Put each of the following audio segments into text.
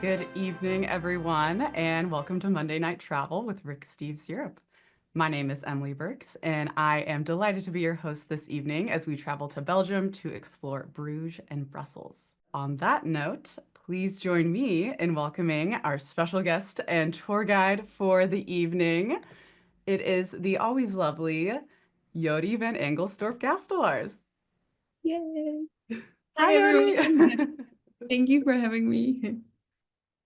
Good evening, everyone, and welcome to Monday Night Travel with Rick Steves Europe. My name is Emily Burks, and I am delighted to be your host this evening as we travel to Belgium to explore Bruges and Brussels. On that note, please join me in welcoming our special guest and tour guide for the evening. It is the always lovely Jody van Engelsdorp Gastelaars. Yay! Hi, Hi, Jody. everyone. Thank you for having me.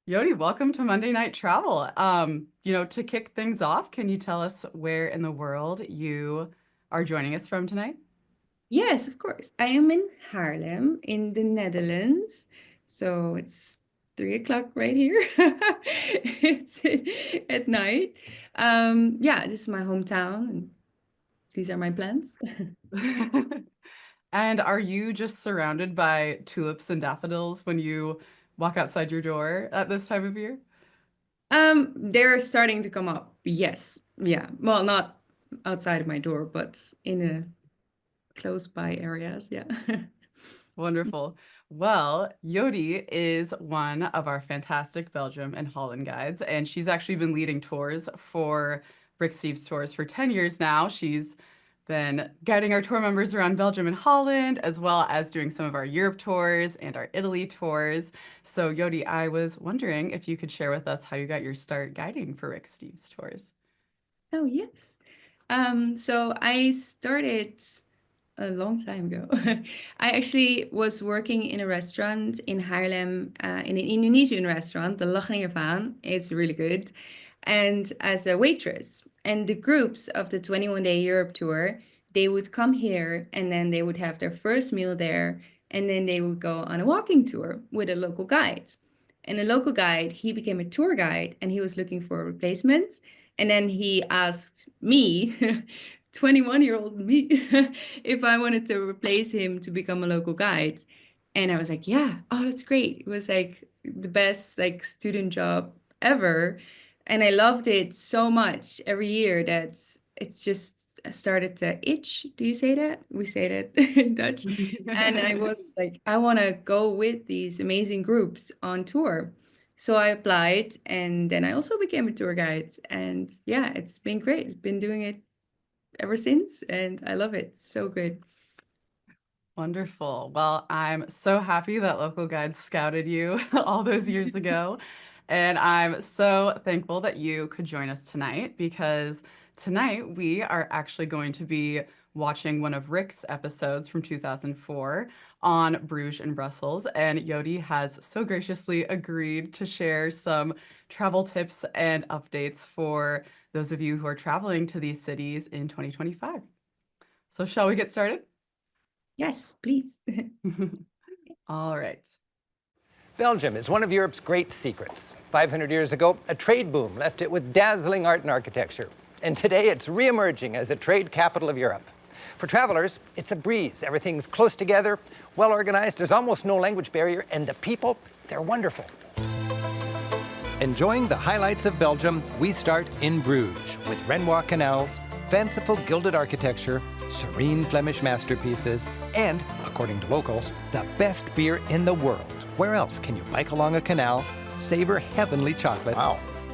Jody, welcome to Monday Night Travel. To kick things off, can you tell us where in the world you are joining us from tonight? Yes, of course. I am in Haarlem in the Netherlands. So it's 3 o'clock right here. It's at night. Yeah, this is my hometown, and these are my plans. And are you just surrounded by tulips and daffodils when you walk outside your door at this time of year? They're starting to come up. Yes. Yeah. Well, not outside of my door, but in a close by areas. Yeah. Wonderful. Well, Jody is one of our fantastic Belgium and Holland guides, and she's actually been leading tours for Rick Steves Tours for 10 years now. She's been guiding our tour members around Belgium and Holland, as well as doing some of our Europe tours and our Italy tours. So, Jody, I was wondering if you could share with us how you got your start guiding for Rick Steves Tours. Oh, yes. So I started a long time ago. I actually was working in a restaurant in Haarlem, in an Indonesian restaurant, the Lachninger Vaan. It's really good. And as a waitress. And the groups of the 21-day Europe tour, they would come here and then they would have their first meal there. And then they would go on a walking tour with a local guide. And the local guide, he became a tour guide and he was looking for replacements. And then he asked me, 21-year-old me, if I wanted to replace him to become a local guide. And I was like, yeah, oh, that's great. It was like the best like student job ever. And I loved it so much every year that it's just started to itch. Do you say that? We say that in Dutch. And I was like, I want to go with these amazing groups on tour. So I applied and then I also became a tour guide. And yeah, it's been great. It's been doing it ever since and I love it. So good. Wonderful. Well, I'm so happy that local guides scouted you all those years ago. And I'm so thankful that you could join us tonight because tonight we are actually going to be watching one of Rick's episodes from 2004 on Bruges and Brussels. And Jody has so graciously agreed to share some travel tips and updates for those of you who are traveling to these cities in 2025. So, shall we get started? Yes, please. All right. Belgium is one of Europe's great secrets. 500 years ago, a trade boom left it with dazzling art and architecture. And today it's re-emerging as a trade capital of Europe. For travelers, it's a breeze. Everything's close together, well organized, there's almost no language barrier, and the people, they're wonderful. Enjoying the highlights of Belgium, we start in Bruges with Renoir canals, fanciful gilded architecture, serene Flemish masterpieces, and, according to locals, the best beer in the world. Where else can you bike along a canal, savor heavenly chocolate,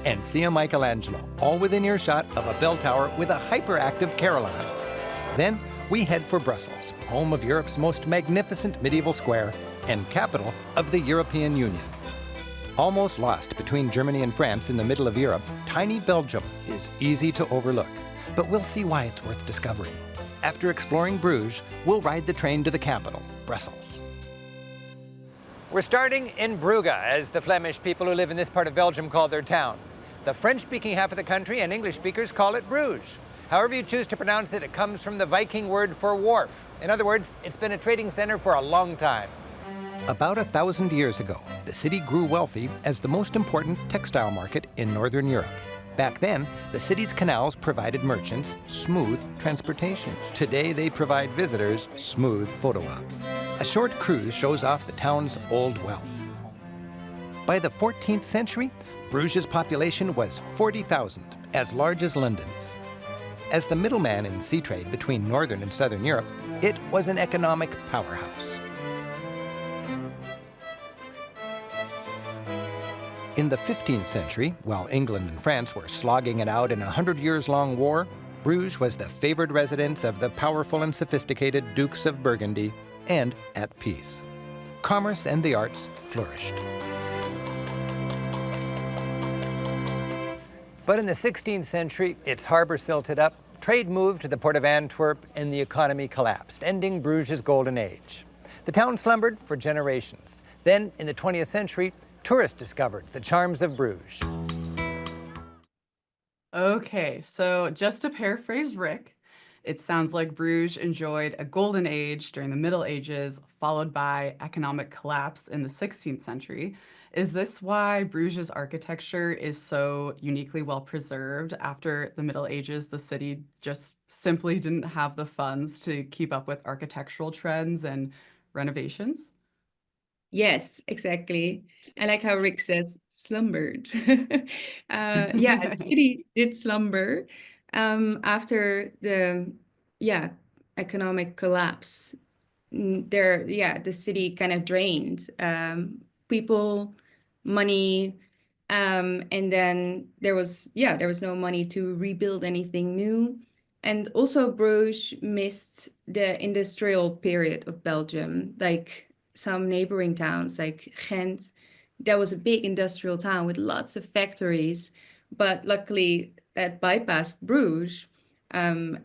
and see a Michelangelo, all within earshot of a bell tower with a hyperactive carillon? Then we head for Brussels, home of Europe's most magnificent medieval square and capital of the European Union. Almost lost between Germany and France in the middle of Europe, tiny Belgium is easy to overlook. But we'll see why it's worth discovering. After exploring Bruges, we'll ride the train to the capital, Brussels. We're starting in Bruges, as the Flemish people who live in this part of Belgium call their town. The French-speaking half of the country and English speakers call it Bruges. However you choose to pronounce it, it comes from the Viking word for wharf. In other words, it's been a trading center for a long time. About 1,000 years ago, the city grew wealthy as the most important textile market in Northern Europe. Back then, the city's canals provided merchants smooth transportation. Today, they provide visitors smooth photo ops. A short cruise shows off the town's old wealth. By the 14th century, Bruges' population was 40,000, as large as London's. As the middleman in sea trade between Northern and Southern Europe, it was an economic powerhouse. In the 15th century, while England and France were slogging it out in a 100-years-long war, Bruges was the favored residence of the powerful and sophisticated Dukes of Burgundy, and at peace. Commerce and the arts flourished. But in the 16th century, its harbor silted up, trade moved to the port of Antwerp, and the economy collapsed, ending Bruges' golden age. The town slumbered for generations. Then, in the 20th century, tourists discovered the charms of Bruges. Okay, so just to paraphrase Rick, it sounds like Bruges enjoyed a golden age during the Middle Ages, followed by economic collapse in the 16th century. Is this why Bruges' architecture is so uniquely well preserved? After the Middle Ages, the city just simply didn't have the funds to keep up with architectural trends and renovations? Yes, exactly. I like how Rick says slumbered. Yeah, the city did slumber after the yeah economic collapse. The city kind of drained people, money, and then there was no money to rebuild anything new. And also Bruges missed the industrial period of Belgium, like some neighboring towns like Ghent. That was a big industrial town with lots of factories, but luckily that bypassed Bruges. And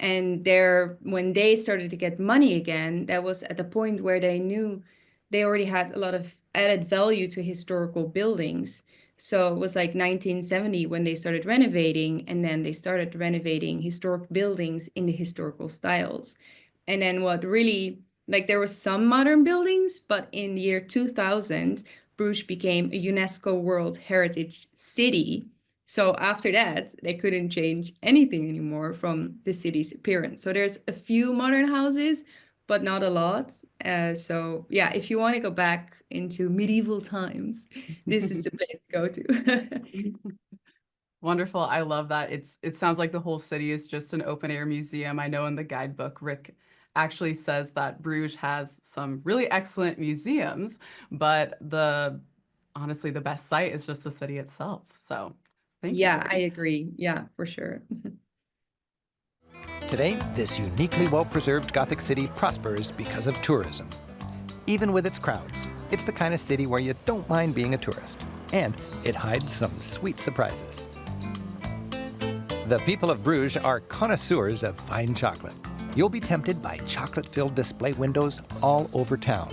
when they started to get money again, that was at the point where they knew they already had a lot of added value to historical buildings. So it was like 1970 when they started renovating, and then they started renovating historic buildings in the historical styles. And then what really, like there were some modern buildings, but in the year 2000, Bruges became a UNESCO World Heritage City. So after that, they couldn't change anything anymore from the city's appearance. So there's a few modern houses, but not a lot. So yeah, if you want to go back into medieval times, this is the place to go to. Wonderful. I love that. It sounds like the whole city is just an open air museum. I know in the guidebook, Rick actually says that Bruges has some really excellent museums, but honestly, the best site is just the city itself. So thank you, Yeah, I Jody. agree. Yeah, for sure. Today, this uniquely well-preserved Gothic city prospers because of tourism. Even with its crowds, it's the kind of city where you don't mind being a tourist. And it hides some sweet surprises. The people of Bruges are connoisseurs of fine chocolate. You'll be tempted by chocolate-filled display windows all over town.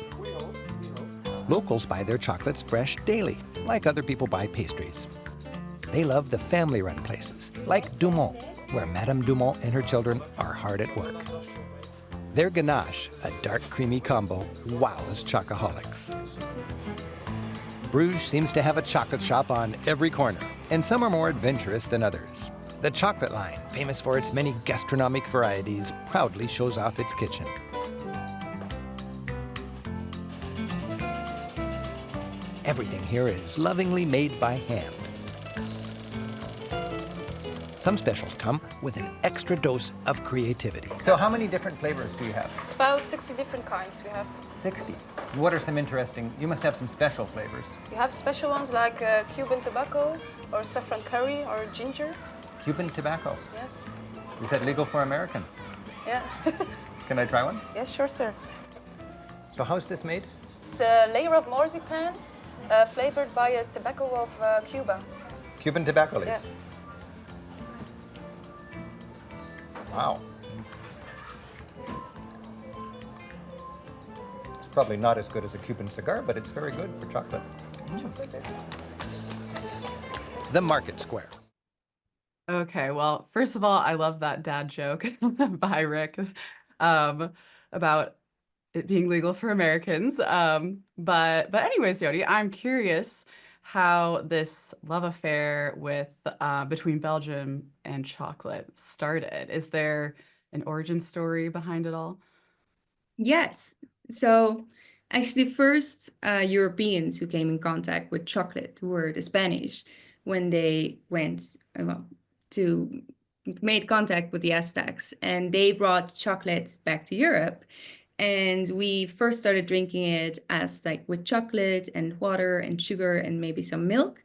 Locals buy their chocolates fresh daily, like other people buy pastries. They love the family-run places, like Dumont, where Madame Dumont and her children are hard at work. Their ganache, a dark creamy combo, wows chocoholics. Bruges seems to have a chocolate shop on every corner, and some are more adventurous than others. The chocolate line, famous for its many gastronomic varieties, proudly shows off its kitchen. Everything here is lovingly made by hand. Some specials come with an extra dose of creativity. So how many different flavors do you have? About 60 different kinds we have. 60. What are some interesting, you must have some special flavors. We have special ones like Cuban tobacco or saffron curry or ginger. Cuban tobacco. Yes. You said legal for Americans. Yeah. Can I try one? Yes, sure, sir. So how's this made? It's a layer of marzipan flavored by a tobacco of Cuba. Cuban tobacco leaves. Yeah. Wow. It's probably not as good as a Cuban cigar, but it's very good for chocolate. The Market Square. Okay, well, first of all, I love that dad joke by Rick about it being legal for Americans. But anyways, Jody, I'm curious how this love affair with between Belgium and chocolate started. Is there an origin story behind it all? Yes. So actually, first Europeans who came in contact with chocolate were the Spanish when they went to made contact with the Aztecs, and they brought chocolate back to Europe. And we first started drinking it as like with chocolate and water and sugar and maybe some milk.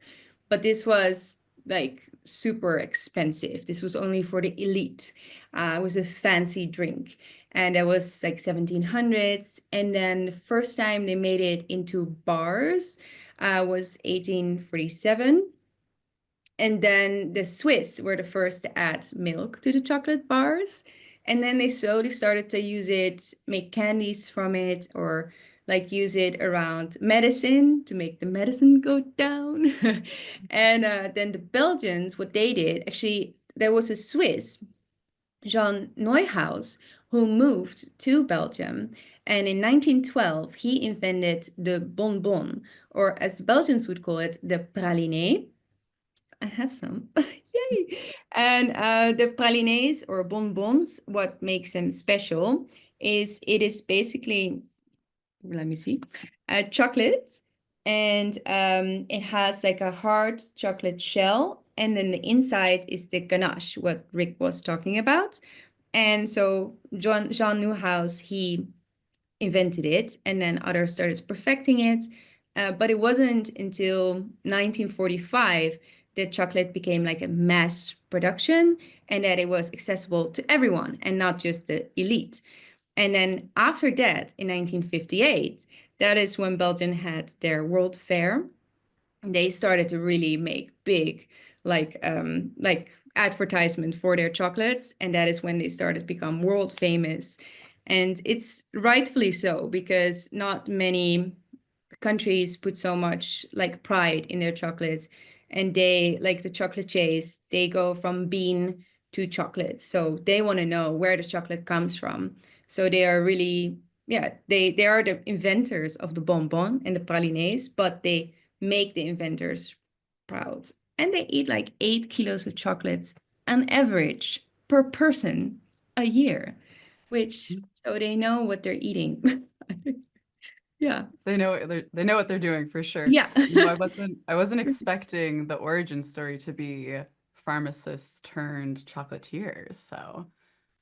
but this was like super expensive. This was only for the elite. It was a fancy drink, and that was like 1700s. And then the first time they made it into bars was 1847. And then the Swiss were the first to add milk to the chocolate bars. And then they slowly started to use it, make candies from it, or like use it around medicine to make the medicine go down. And then the Belgians, what they did, actually, there was a Swiss, Jean Neuhaus, who moved to Belgium. And in 1912, he invented the bonbon, or as the Belgians would call it, the praliné. I have some. Yay! And the pralines or bonbons, what makes them special is it is basically, let me see, chocolate, and it has like a hard chocolate shell, and then the inside is the ganache, what Rick was talking about. And so Jean Neuhaus, he invented it, and then others started perfecting it. But it wasn't until 1945 that chocolate became like a mass production and that it was accessible to everyone and not just the elite. And then after that, in 1958, that is when Belgium had their World Fair. They started to really make big, like advertisement for their chocolates, and that is when they started to become world famous. And it's rightfully so, because not many countries put so much like pride in their chocolates, and they like the chocolatiers, they go from bean to chocolate, so they want to know where the chocolate comes from. So they are really, yeah, they are the inventors of the bonbon and the pralines, but they make the inventors proud. And they eat like 8 kilos of chocolates on average per person a year, which so they know what they're eating. Yeah. They know what they're doing for sure. Yeah. I wasn't expecting the origin story to be pharmacists turned chocolatiers. So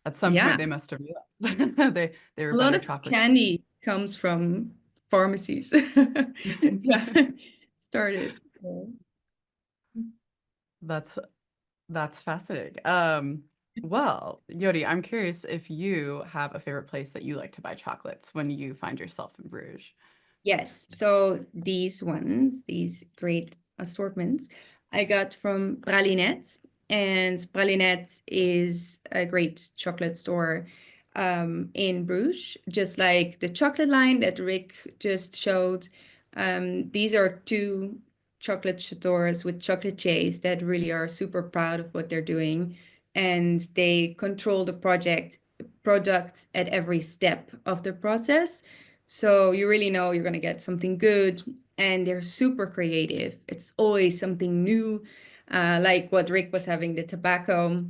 at some point Yeah. they must have realized they A were lot better of chocolate. candy comes from pharmacies. Yeah. Started. That's that's fascinating. Well, Yodi, I'm curious if you have a favorite place that you like to buy chocolates when you find yourself in Bruges. Yes. So these ones, these great assortments, I got from Pralinette. And Pralinette is a great chocolate store in Bruges, just like the chocolate line that Rick just showed. These are two chocolate stores with chocolatiers that really are super proud of what they're doing. And they control the product at every step of the process. So you really know you're going to get something good, and they're super creative. It's always something new, like what Rick was having, the tobacco.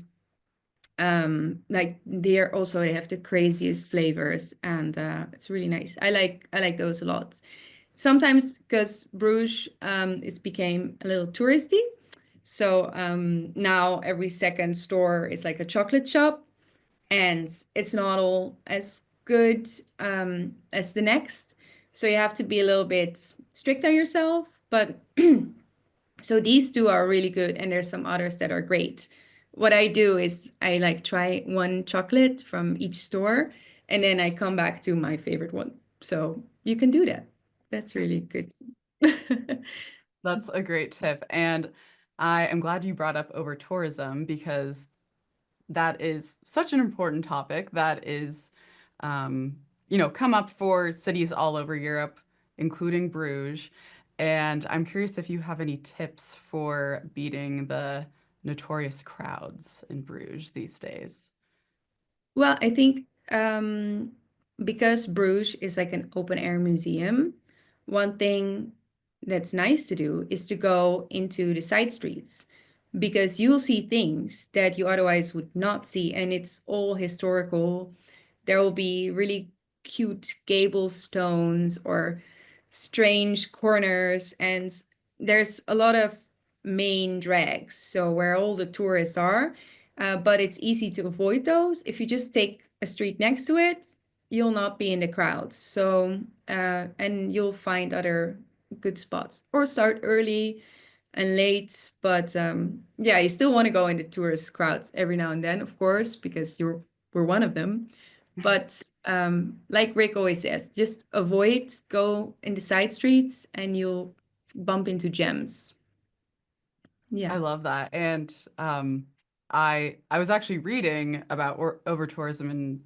Like they have the craziest flavors, and it's really nice. I like those a lot. Sometimes because Bruges it's became a little touristy, so now every second store is like a chocolate shop, and it's not all as good as the next. So you have to be a little bit strict on yourself. But so these two are really good, and there's some others that are great. What I do is I like try one chocolate from each store, and then I come back to my favorite one. So you can do that. That's really good. That's a great tip. And I am glad you brought up over tourism because that is such an important topic that is, come up for cities all over Europe, including Bruges. And I'm curious if you have any tips for beating the notorious crowds in Bruges these days. Well, I think because Bruges is like an open air museum, one thing that's nice to do is to go into the side streets, because you'll see things that you otherwise would not see, and it's all historical. There will be really cute gable stones or strange corners, and there's a lot of main drags, so where all the tourists are, but it's easy to avoid those. If you just take a street next to it, you'll not be in the crowds. So, and you'll find other good spots, or start early. and late. But yeah, you still want to go in the tourist crowds every now and then, of course, because we're one of them. But like Rick always says, just avoid go in the side streets and you'll bump into gems. I Yeah. love that. And I was actually reading about over tourism in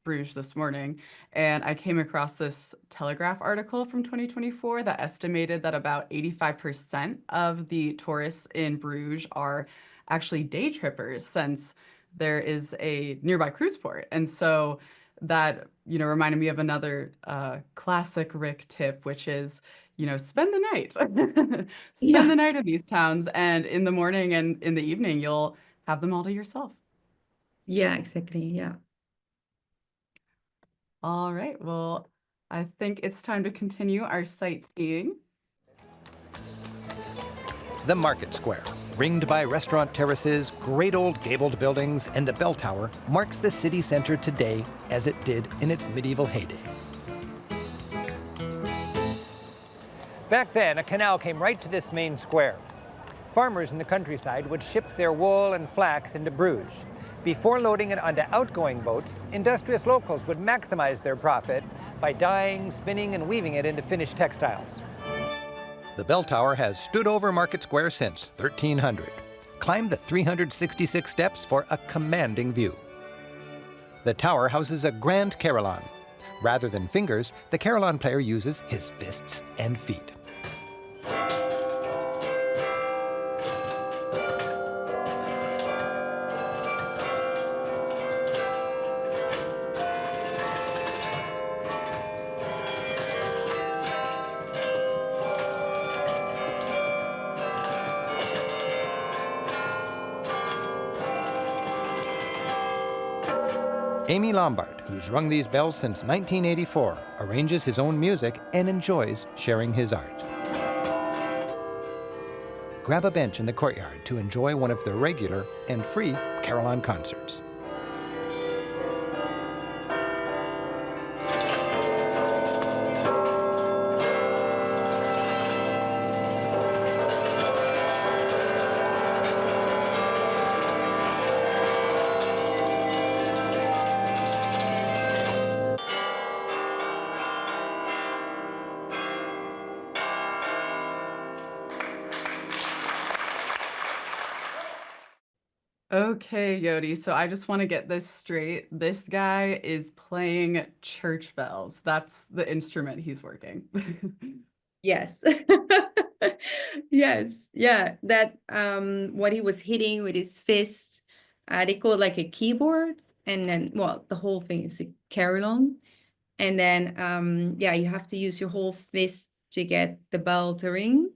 Bruges this morning, and I came across this Telegraph article from 2024 that estimated that about 85% of the tourists in Bruges are actually day trippers since there is a nearby cruise port. And so that, reminded me of another classic Rick tip, which is, spend the night. Spend Yeah. the night in these towns, and in the morning and in the evening, you'll have them all to yourself. Yeah, exactly. Yeah. All right, well, I think it's time to continue our sightseeing. The Market Square, ringed by restaurant terraces, great old gabled buildings, and the bell tower, marks the city center today as it did in its medieval heyday. Back then, a canal came right to this main square. Farmers in the countryside would ship their wool and flax into Bruges. Before loading it onto outgoing boats, industrious locals would maximize their profit by dyeing, spinning, and weaving it into finished textiles. The bell tower has stood over Market Square since 1300. Climb the 366 steps for a commanding view. The tower houses a grand carillon. Rather than fingers, the carillon player uses his fists and feet. Amy Lombard, who's rung these bells since 1984, arranges his own music and enjoys sharing his art. Grab a bench in the courtyard to enjoy one of the regular and free carillon concerts. Okay, Yodi, so I just want to get this straight. This guy is playing church bells. That's the instrument he's working. Yes. Yes. Yeah. That what he was hitting with his fists, they call it like a keyboard. And then well, the whole thing is a carillon. And then yeah, you have to use your whole fist to get the bell to ring.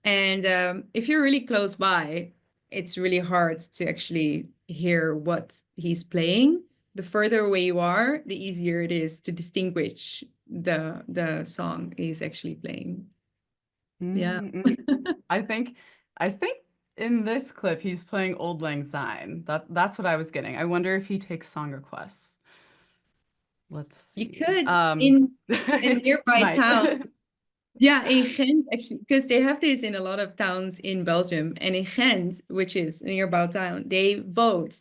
And if you're really close by, it's really hard to actually hear what he's playing. The further away you are, the easier it is to distinguish the song he's actually playing. Yeah. Mm-mm. I think in this clip he's playing Old Lang Syne. That's what I was getting. I wonder if he takes song requests. Let's You see. could in He nearby might. towns. Yeah, in Ghent, actually, because they have this in a lot of towns in Belgium. And in Ghent, which is a nearby town, they vote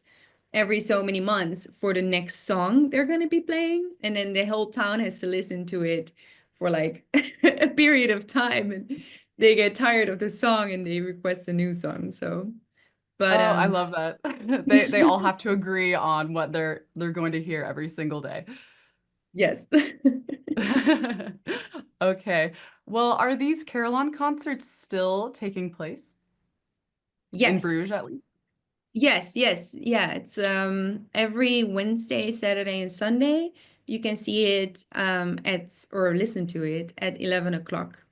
every so many months for the next song they're going to be playing. And then the whole town has to listen to it for like a period of time. And they get tired of the song and they request a new song. So, Oh, but I love that. They all have to agree on what they're going to hear every single day. yes. Okay. Well, are these Carillon concerts still taking place in Yes. Bruges at least? Yes, yes, yeah. It's every Wednesday, Saturday, and Sunday. You can see it at or listen to it at 11 o'clock.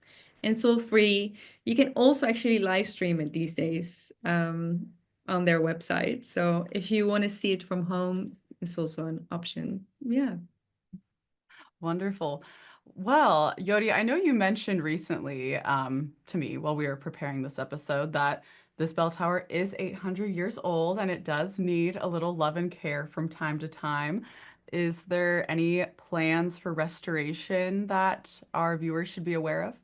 And it's all free. You can also actually live stream it these days on their website. So if you want to see it from home, it's also an option. Yeah. Wonderful. Well, Yodi, I know you mentioned recently to me while we were preparing this episode that this bell tower is 800 years old and it does need a little love and care from time to time. Is there any plans for restoration that our viewers should be aware of?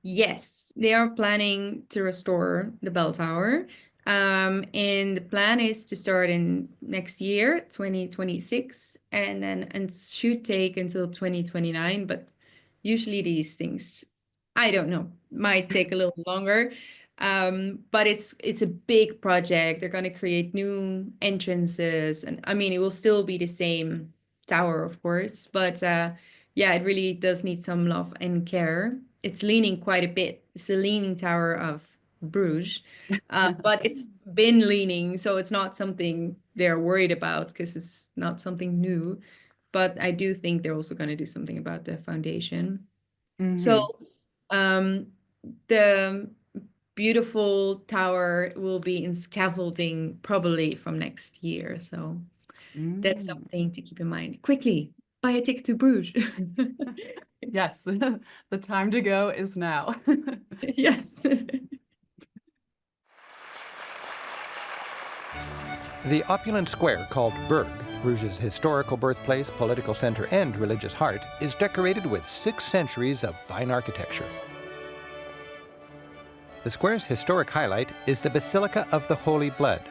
Yes, they are planning to restore the bell tower. And the plan is to start in next year, 2026, and then it should take until 2029. But usually these things, I don't know, might take a little longer. But it's a big project. They're going to create new entrances, and I mean, it will still be the same tower, of course, but yeah, it really does need some love and care. It's leaning quite a bit. It's the leaning tower of Bruges, but it's been leaning, so it's not something they're worried about because it's not something new. But I do think they're also going to do something about the foundation. So Hmm. um, the beautiful tower will be in scaffolding probably from next year. So that's Mm. something to keep in mind. Quickly, buy a ticket to Bruges. Yes, the time to go is now. Yes. The opulent square called Burg, Bruges' historical birthplace, political center, and religious heart, is decorated with 6 centuries of fine architecture. The square's historic highlight is the Basilica of the Holy Blood.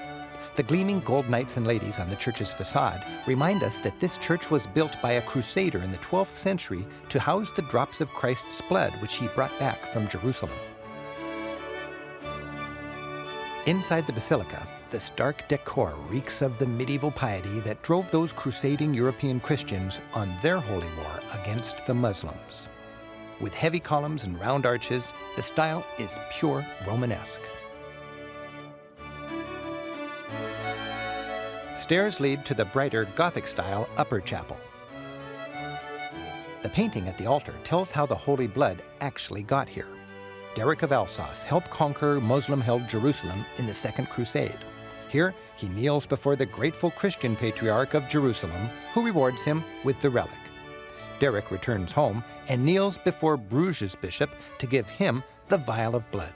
The gleaming gold knights and ladies on the church's facade remind us that this church was built by a crusader in the 12th century to house the drops of Christ's blood which he brought back from Jerusalem. Inside the basilica, the stark decor reeks of the medieval piety that drove those crusading European Christians on their holy war against the Muslims. With heavy columns and round arches, the style is pure Romanesque. Stairs lead to the brighter Gothic-style upper chapel. The painting at the altar tells how the Holy Blood actually got here. Derek of Alsace helped conquer Muslim-held Jerusalem in the Second Crusade. Here, he kneels before the grateful Christian patriarch of Jerusalem, who rewards him with the relic. Derek returns home and kneels before Bruges' bishop to give him the vial of blood.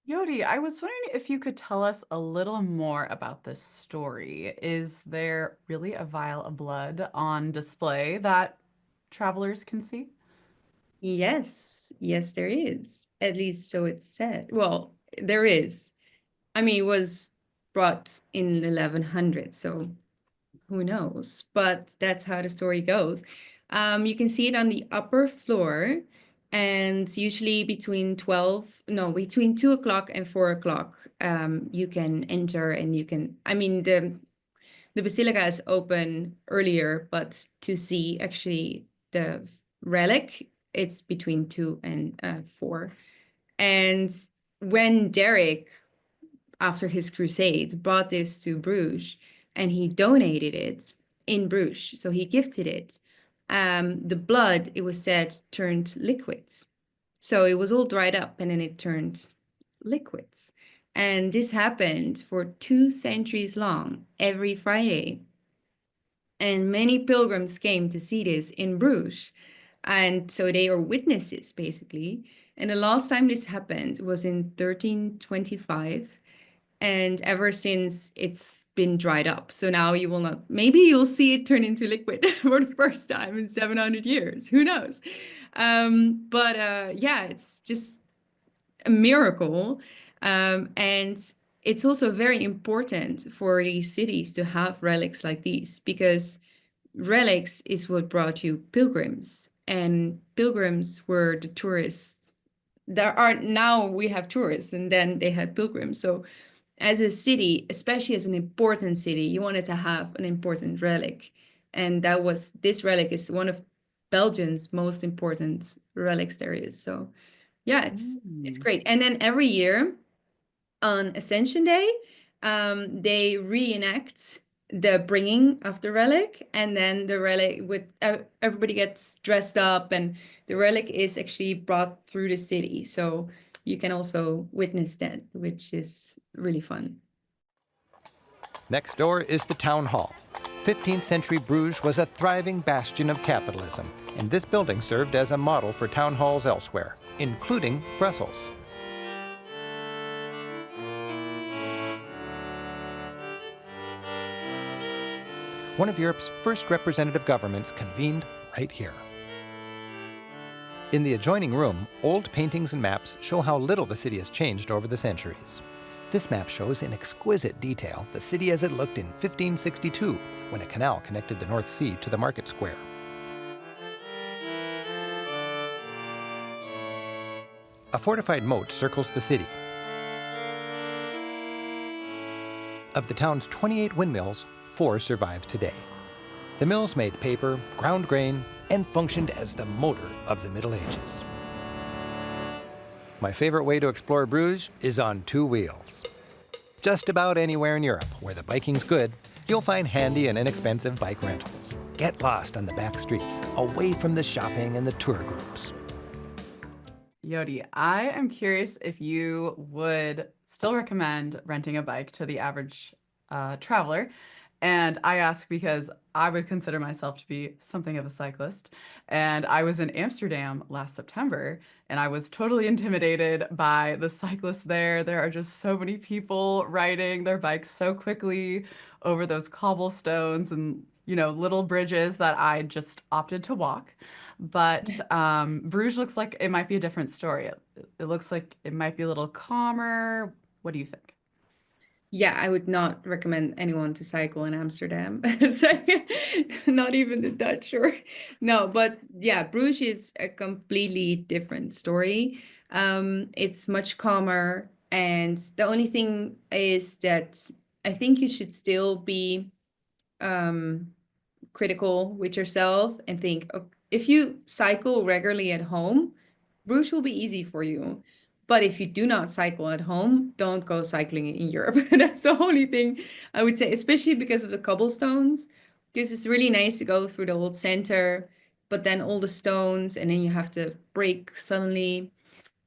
Yodi, I was wondering if you could tell us a little more about this story. Is there really a vial of blood on display that travelers can see? Yes, yes, there is. At least so it's said. Well, there is. I mean, it was brought in 1100, so who knows? But that's how the story goes. You can see it on the upper floor, and usually between 2 o'clock and 4 o'clock, you can enter and you can. I mean, the basilica is open earlier, but to see actually the relic, it's between 2 and 4. And when Derek, after his crusades, brought this to Bruges and he donated it in Bruges, so he gifted it. The blood, it was said, turned liquids. So it was all dried up and then it turned liquids. And this happened for 2 centuries long, every Friday. And many pilgrims came to see this in Bruges. And so they are witnesses, basically. And the last time this happened was in 1325. And ever since, it's been dried up. So now you will not, maybe you'll see it turn into liquid for the first time in 700 years. Who knows? But yeah, it's just a miracle. And it's also very important for these cities to have relics like these because relics is what brought you pilgrims, and pilgrims were the tourists. There are now we have tourists, and then they had pilgrims. So, as a city, especially as an important city, you wanted to have an important relic, and this relic is one of Belgium's most important relics there is. So, yeah, it's Mm. great. And then every year on Ascension Day, they reenact the bringing of the relic, and then the relic with everybody gets dressed up, and the relic is actually brought through the city. So you can also witness that, which is really fun. Next door is the town hall. 15th century Bruges was a thriving bastion of capitalism, and this building served as a model for town halls elsewhere, including Brussels. One of Europe's first representative governments convened right here. In the adjoining room, old paintings and maps show how little the city has changed over the centuries. This map shows in exquisite detail the city as it looked in 1562, when a canal connected the North Sea to the market square. A fortified moat circles the city. Of the town's 28 windmills, 4 survive today. The mills made paper, ground grain, and functioned as the motor of the Middle Ages. My favorite way to explore Bruges is on 2 wheels. Just about anywhere in Europe where the biking's good, you'll find handy and inexpensive bike rentals. Get lost on the back streets, away from the shopping and the tour groups. Jody, I am curious if you would still recommend renting a bike to the average traveler. And I ask because I would consider myself to be something of a cyclist. And I was in Amsterdam last September, and I was totally intimidated by the cyclists there. There are just so many people riding their bikes so quickly over those cobblestones and, little bridges that I just opted to walk. But Bruges looks like it might be a different story. It looks like it might be a little calmer. What do you think? Yeah, I would not recommend anyone to cycle in Amsterdam. So, not even the Dutch or no, but yeah, Bruges is a completely different story. It's much calmer, and the only thing is that I think you should still be critical with yourself and think, if you cycle regularly at home, Bruges will be easy for you. But if you do not cycle at home, don't go cycling in Europe. That's the only thing I would say, especially because of the cobblestones, because it's really nice to go through the old center, but then all the stones, and then you have to brake suddenly.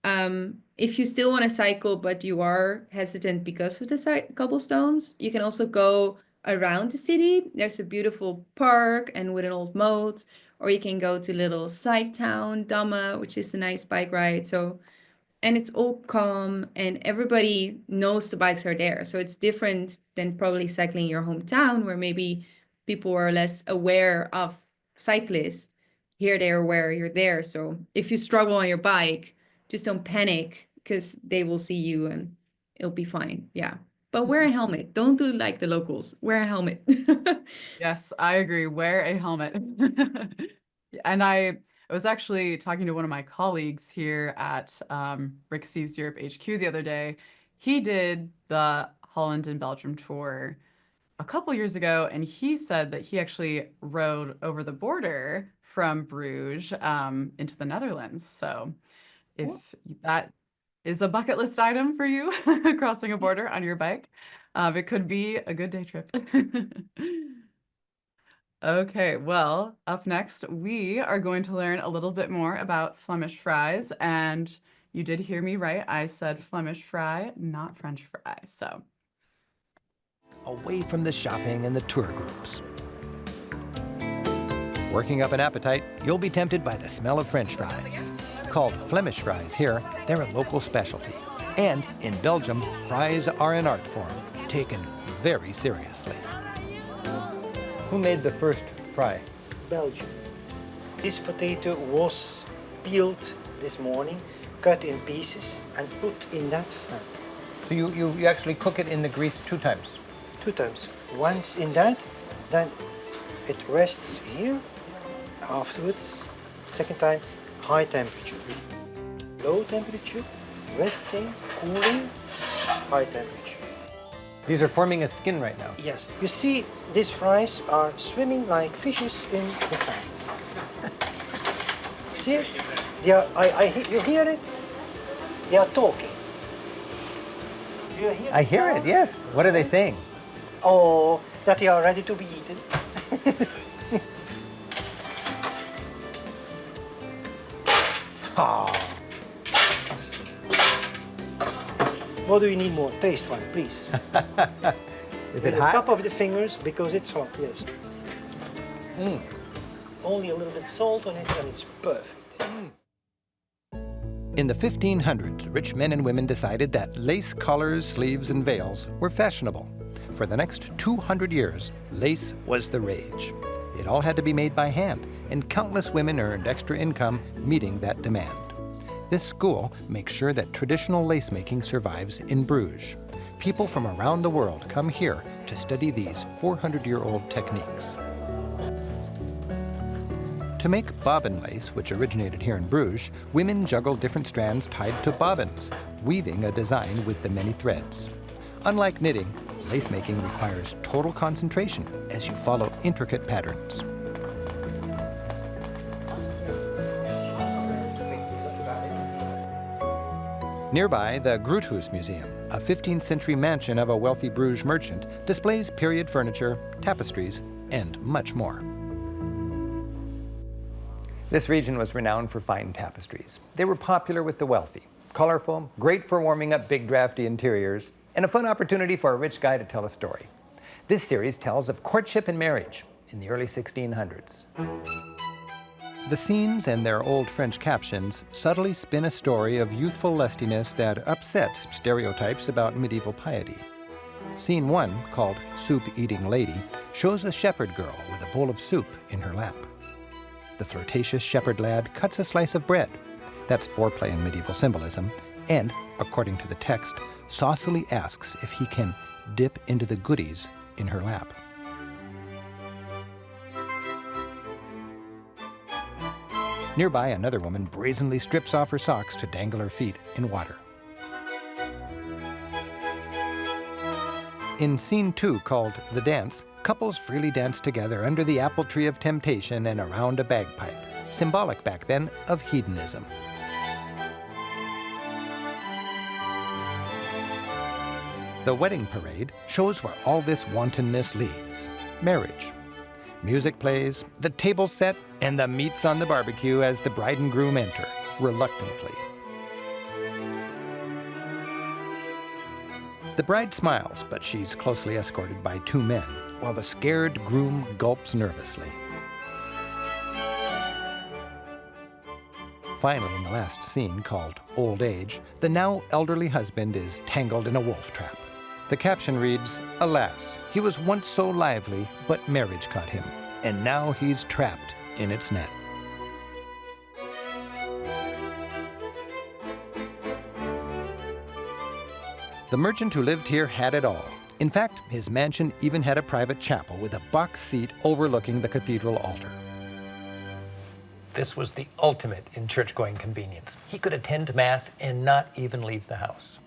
If you still want to cycle, but you are hesitant because of the cobblestones, you can also go around the city. There's a beautiful park and with an old moat, or you can go to little side town, Damme, which is a nice bike ride. And it's all calm and everybody knows the bikes are there. So it's different than probably cycling in your hometown where maybe people are less aware of cyclists. Here they're aware you're there. So if you struggle on your bike, just don't panic because they will see you and it'll be fine. Yeah. But wear a helmet. Don't do like the locals. Wear a helmet. Yes, I agree. Wear a helmet. And I was actually talking to one of my colleagues here at Rick Steves Europe HQ the other day. He did the Holland and Belgium tour a couple years ago, and he said that he actually rode over the border from Bruges into the Netherlands. So if that is a bucket list item for you, crossing a border on your bike, it could be a good day trip. Okay, well, up next, we are going to learn a little bit more about Flemish fries. And you did hear me right. I said Flemish fry, not French fry. So, Away from the shopping and the tour groups. Working up an appetite, you'll be tempted by the smell of French fries. Called Flemish fries here, they're a local specialty. And in Belgium, fries are an art form, taken very seriously. Who made the first fry? Belgium. This potato was peeled this morning, cut in pieces and put in that fat. So you actually cook it in the grease 2 times? 2 times. Once in that, then it rests here. Afterwards, second time, high temperature. Low temperature, resting, cooling, high temperature. These are forming a skin right now. Yes, you see, these fries are swimming like fishes in the fat. See it? They are, you hear it? They are talking. Do you hear I hear it, yes. What are they saying? Oh, that they are ready to be eaten. Oh. What do you need more? Taste one, please. Is With it the hot? top of the fingers, because it's hot, yes. Only a little bit salt on it and it's perfect. In the 1500s, rich men and women decided that lace collars, sleeves, and veils were fashionable. For the next 200 years, lace was the rage. It all had to be made by hand, and countless women earned extra income meeting that demand. This school makes sure that traditional lace making survives in Bruges. People from around the world come here to study these 400-year-old techniques. To make bobbin lace, which originated here in Bruges, women juggle different strands tied to bobbins, weaving a design with the many threads. Unlike knitting, lace making requires total concentration as you follow intricate patterns. Nearby, the Groothuis Museum, a 15th century mansion of a wealthy Bruges merchant, displays period furniture, tapestries, and much more. This region was renowned for fine tapestries. They were popular with the wealthy, colorful, great for warming up big drafty interiors, and a fun opportunity for a rich guy to tell a story. This series tells of courtship and marriage in the early 1600s. The scenes and their old French captions subtly spin a story of youthful lustiness that upsets stereotypes about medieval piety. Scene 1, called Soup-Eating Lady, shows a shepherd girl with a bowl of soup in her lap. The flirtatious shepherd lad cuts a slice of bread. That's foreplay in medieval symbolism, and, according to the text, saucily asks if he can dip into the goodies in her lap. Nearby, another woman brazenly strips off her socks to dangle her feet in water. In scene 2, called The Dance, couples freely dance together under the apple tree of temptation and around a bagpipe, symbolic back then of hedonism. The wedding parade shows where all this wantonness leads: marriage. Music plays, the table's set, and the meat's on the barbecue as the bride and groom enter, reluctantly. The bride smiles, but she's closely escorted by 2 men, while the scared groom gulps nervously. Finally, in the last scene, called Old Age, the now elderly husband is tangled in a wolf trap. The caption reads, "Alas, he was once so lively, but marriage caught him, and now he's trapped in its net." The merchant who lived here had it all. In fact, his mansion even had a private chapel with a box seat overlooking the cathedral altar. This was the ultimate in church-going convenience. He could attend Mass and not even leave the house.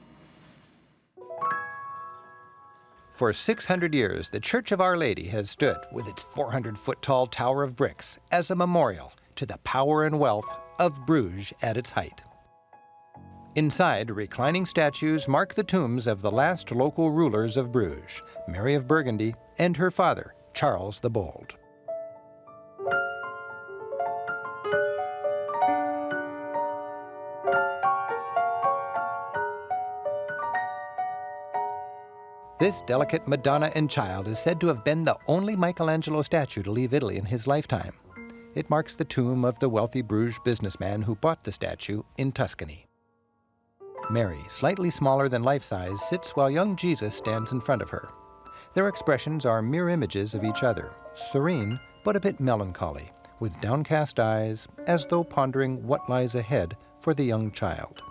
For 600 years, the Church of Our Lady has stood with its 400-foot-tall tower of bricks as a memorial to the power and wealth of Bruges at its height. Inside, reclining statues mark the tombs of the last local rulers of Bruges, Mary of Burgundy and her father, Charles the Bold. This delicate Madonna and Child is said to have been the only Michelangelo statue to leave Italy in his lifetime. It marks the tomb of the wealthy Bruges businessman who bought the statue in Tuscany. Mary, slightly smaller than life-size, sits while young Jesus stands in front of her. Their expressions are mirror images of each other, serene but a bit melancholy, with downcast eyes, as though pondering what lies ahead for the young child.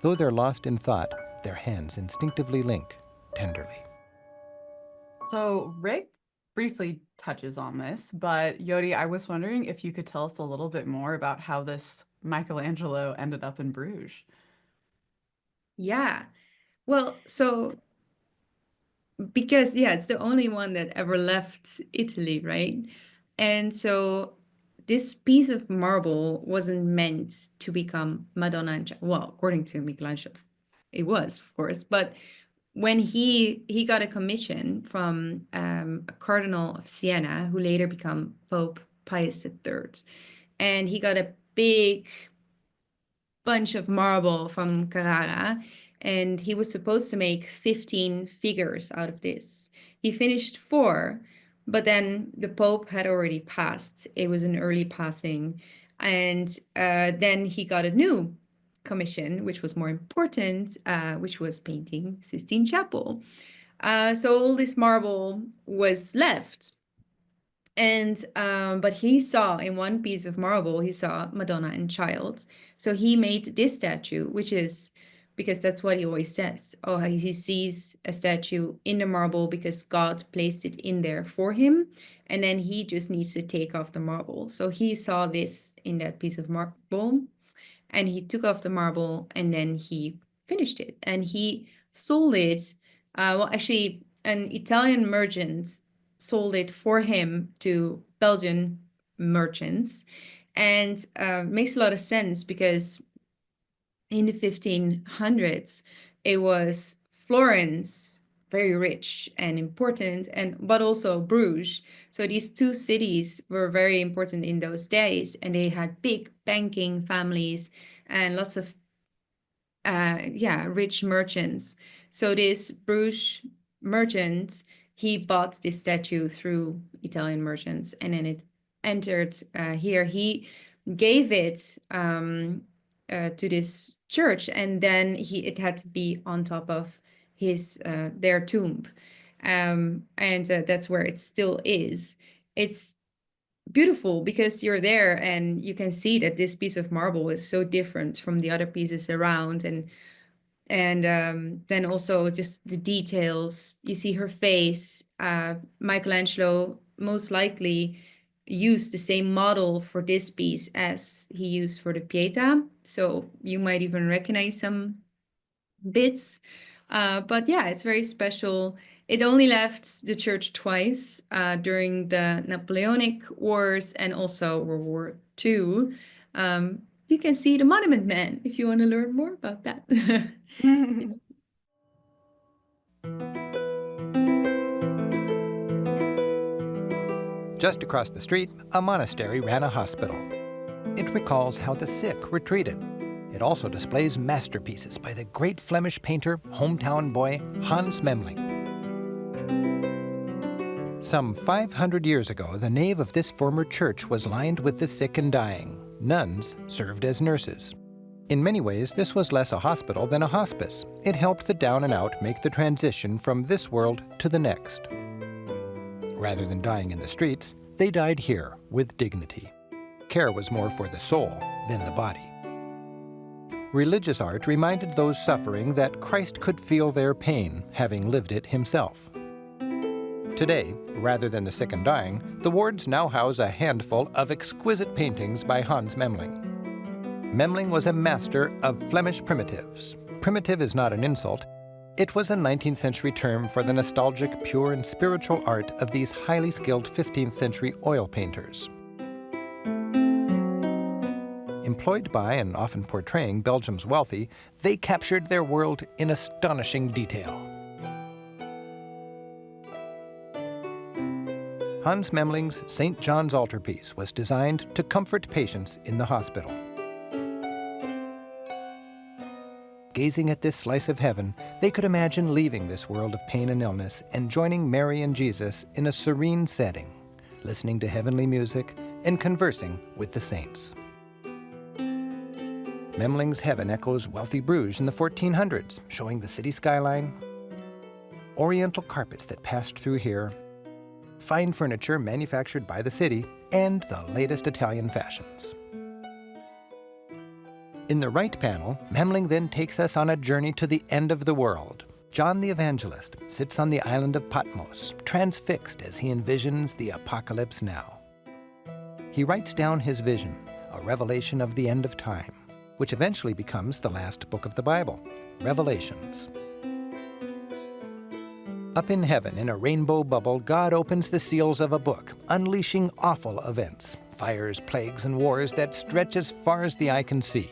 Though they're lost in thought, their hands instinctively link tenderly. So Rick briefly touches on this, but Jody, I was wondering if you could tell us a little bit more about how this Michelangelo ended up in Bruges. Yeah. Well, so because it's the only one that ever left Italy, right? And so this piece of marble wasn't meant to become Madonna and Child. Well, according to Michelangelo, it was, of course. But when he got a commission from a cardinal of Siena, who later became Pope Pius III, and he got a big bunch of marble from Carrara, and he was supposed to make 15 figures out of this. He finished 4, but then the Pope had already passed. It was an early passing, and then he got a new commission, which was more important, which was painting Sistine Chapel. So all this marble was left. And but he saw in one piece of marble, he saw Madonna and Child. So he made this statue, which is because that's what he always says. Oh, he sees a statue in the marble because God placed it in there for him, and then he just needs to take off the marble. So he saw this in that piece of marble, and he took off the marble, and then he finished it, and he sold it. Well, actually, an Italian merchant sold it for him to Belgian merchants, and makes a lot of sense because in the 1500s it was Florence, very rich and important, and but also Bruges. So these two cities were very important in those days, and they had big banking families and lots of rich merchants. So this Bruges merchant, he bought this statue through Italian merchants, and then it entered here. He gave it to this church, and then it had to be on top of his their tomb, and that's where it still is. It's beautiful because you're there and you can see that this piece of marble is so different from the other pieces around, and then also just the details. You see her face. Michelangelo most likely used the same model for this piece as he used for the Pietà, so you might even recognize some bits. But yeah, it's very special. It only left the church twice, during the Napoleonic Wars and also World War II. You can see the Monument Man if you want to learn more about that. Just across the street, a monastery ran a hospital. It recalls how the sick were treated. It also displays masterpieces by the great Flemish painter, hometown boy Hans Memling. Some 500 years ago, the nave of this former church was lined with the sick and dying. Nuns served as nurses. In many ways, this was less a hospital than a hospice. It helped the down and out make the transition from this world to the next. Rather than dying in the streets, they died here with dignity. Care was more for the soul than the body. Religious art reminded those suffering that Christ could feel their pain, having lived it himself. Today, rather than the sick and dying, the wards now house a handful of exquisite paintings by Hans Memling. Memling was a master of Flemish primitives. Primitive is not an insult. It was a 19th century term for the nostalgic, pure, and spiritual art of these highly skilled 15th century oil painters. Employed by and often portraying Belgium's wealthy, they captured their world in astonishing detail. Hans Memling's St. John's altarpiece was designed to comfort patients in the hospital. Gazing at this slice of heaven, they could imagine leaving this world of pain and illness and joining Mary and Jesus in a serene setting, listening to heavenly music and conversing with the saints. Memling's heaven echoes wealthy Bruges in the 1400s, showing the city skyline, oriental carpets that passed through here, fine furniture manufactured by the city, and the latest Italian fashions. In the right panel, Memling then takes us on a journey to the end of the world. John the Evangelist sits on the island of Patmos, transfixed as he envisions the apocalypse now. He writes down his vision, a revelation of the end of time, which eventually becomes the last book of the Bible, Revelations. Up in heaven, in a rainbow bubble, God opens the seals of a book, unleashing awful events, fires, plagues, and wars that stretch as far as the eye can see.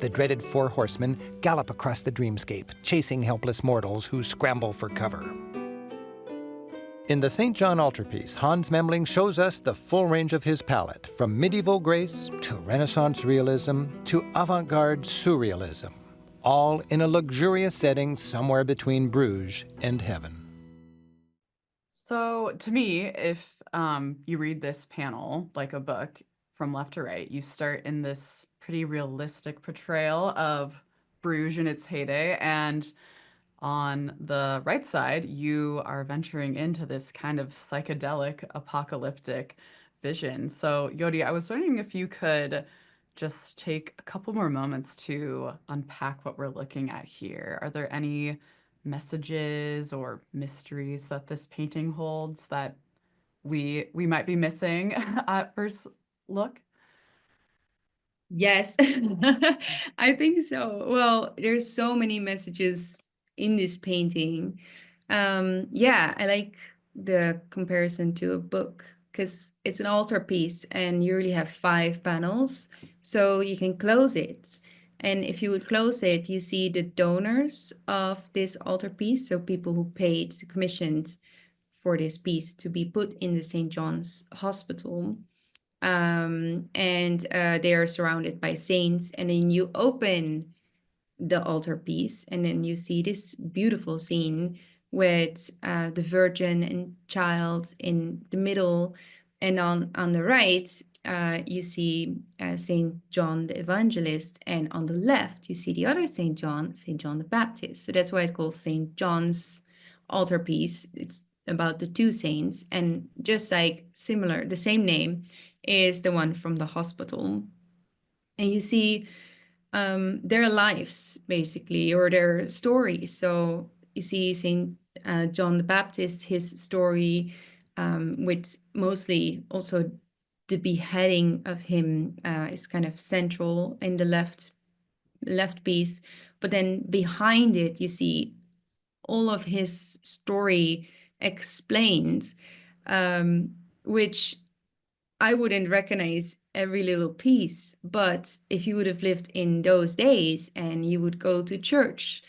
The dreaded four horsemen gallop across the dreamscape, chasing helpless mortals who scramble for cover. In the St. John altarpiece, Hans Memling shows us the full range of his palette, from medieval grace to Renaissance realism to avant-garde surrealism, all in a luxurious setting somewhere between Bruges and heaven. So to me, if you read this panel like a book from left to right, you start in this pretty realistic portrayal of Bruges in its heyday, and on the right side, you are venturing into this kind of psychedelic, apocalyptic vision. So, Yodi, I was wondering if you could just take a couple more moments to unpack what we're looking at here. Are there any messages or mysteries that this painting holds that we might be missing at first look? Yes, I think so. Well, there's so many messages in this painting. Yeah, I like the comparison to a book because it's an altarpiece and you really have 5 panels, so you can close it. And if you would close it, you see the donors of this altarpiece, so people who paid, commissioned for this piece to be put in the St. John's Hospital. And they are surrounded by saints. And then you open the altarpiece, and then you see this beautiful scene with the Virgin and Child in the middle, and on the right you see Saint John the Evangelist, and on the left you see the other Saint John, Saint John the Baptist. So that's why it's called Saint John's altarpiece. It's about the 2 saints, and just like similar, the same name is the one from the hospital. And you see their lives basically, or their stories. So you see Saint John the Baptist, his story, with mostly also the beheading of him is kind of central in the left piece. But then behind it, you see all of his story explained, which I wouldn't recognize every little piece, but if you would have lived in those days and you would go to church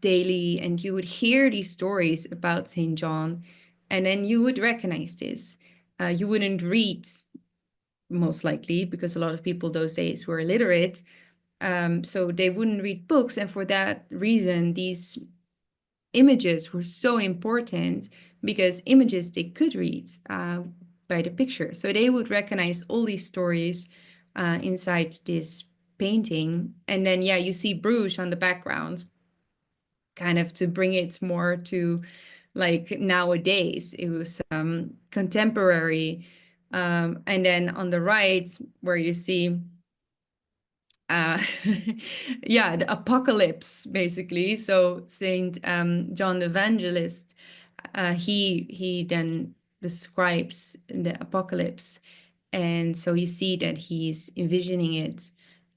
daily and you would hear these stories about St. John, and then you would recognize this. You wouldn't read, most likely, because a lot of people those days were illiterate, so they wouldn't read books. And for that reason, these images were so important, because images they could read by the picture. So they would recognize all these stories inside this painting. And then, yeah, you see Bruges on the background, kind of to bring it more to like nowadays. It was contemporary. And then on the right, where you see uh yeah, the apocalypse basically. So Saint John the Evangelist, he then describes the apocalypse, and so you see that he's envisioning it,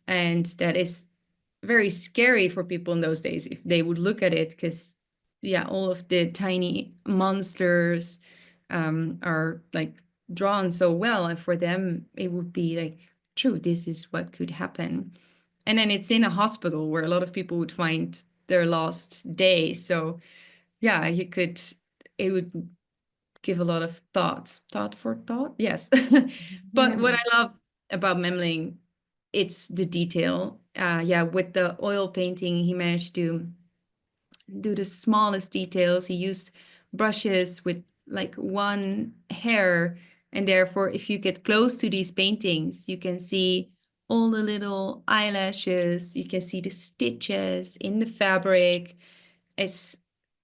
and that is very scary for people in those days if they would look at it, because yeah, all of the tiny monsters are like drawn so well, and for them it would be like, true, this is what could happen. And then it's in a hospital where a lot of people would find their last day. So yeah, it would give a lot of thought for thought. Yes. But what I love about Memling, it's the detail. Yeah, with the oil painting, he managed to do the smallest details. He used brushes with like one hair, and therefore if you get close to these paintings, you can see all the little eyelashes, you can see the stitches in the fabric. It's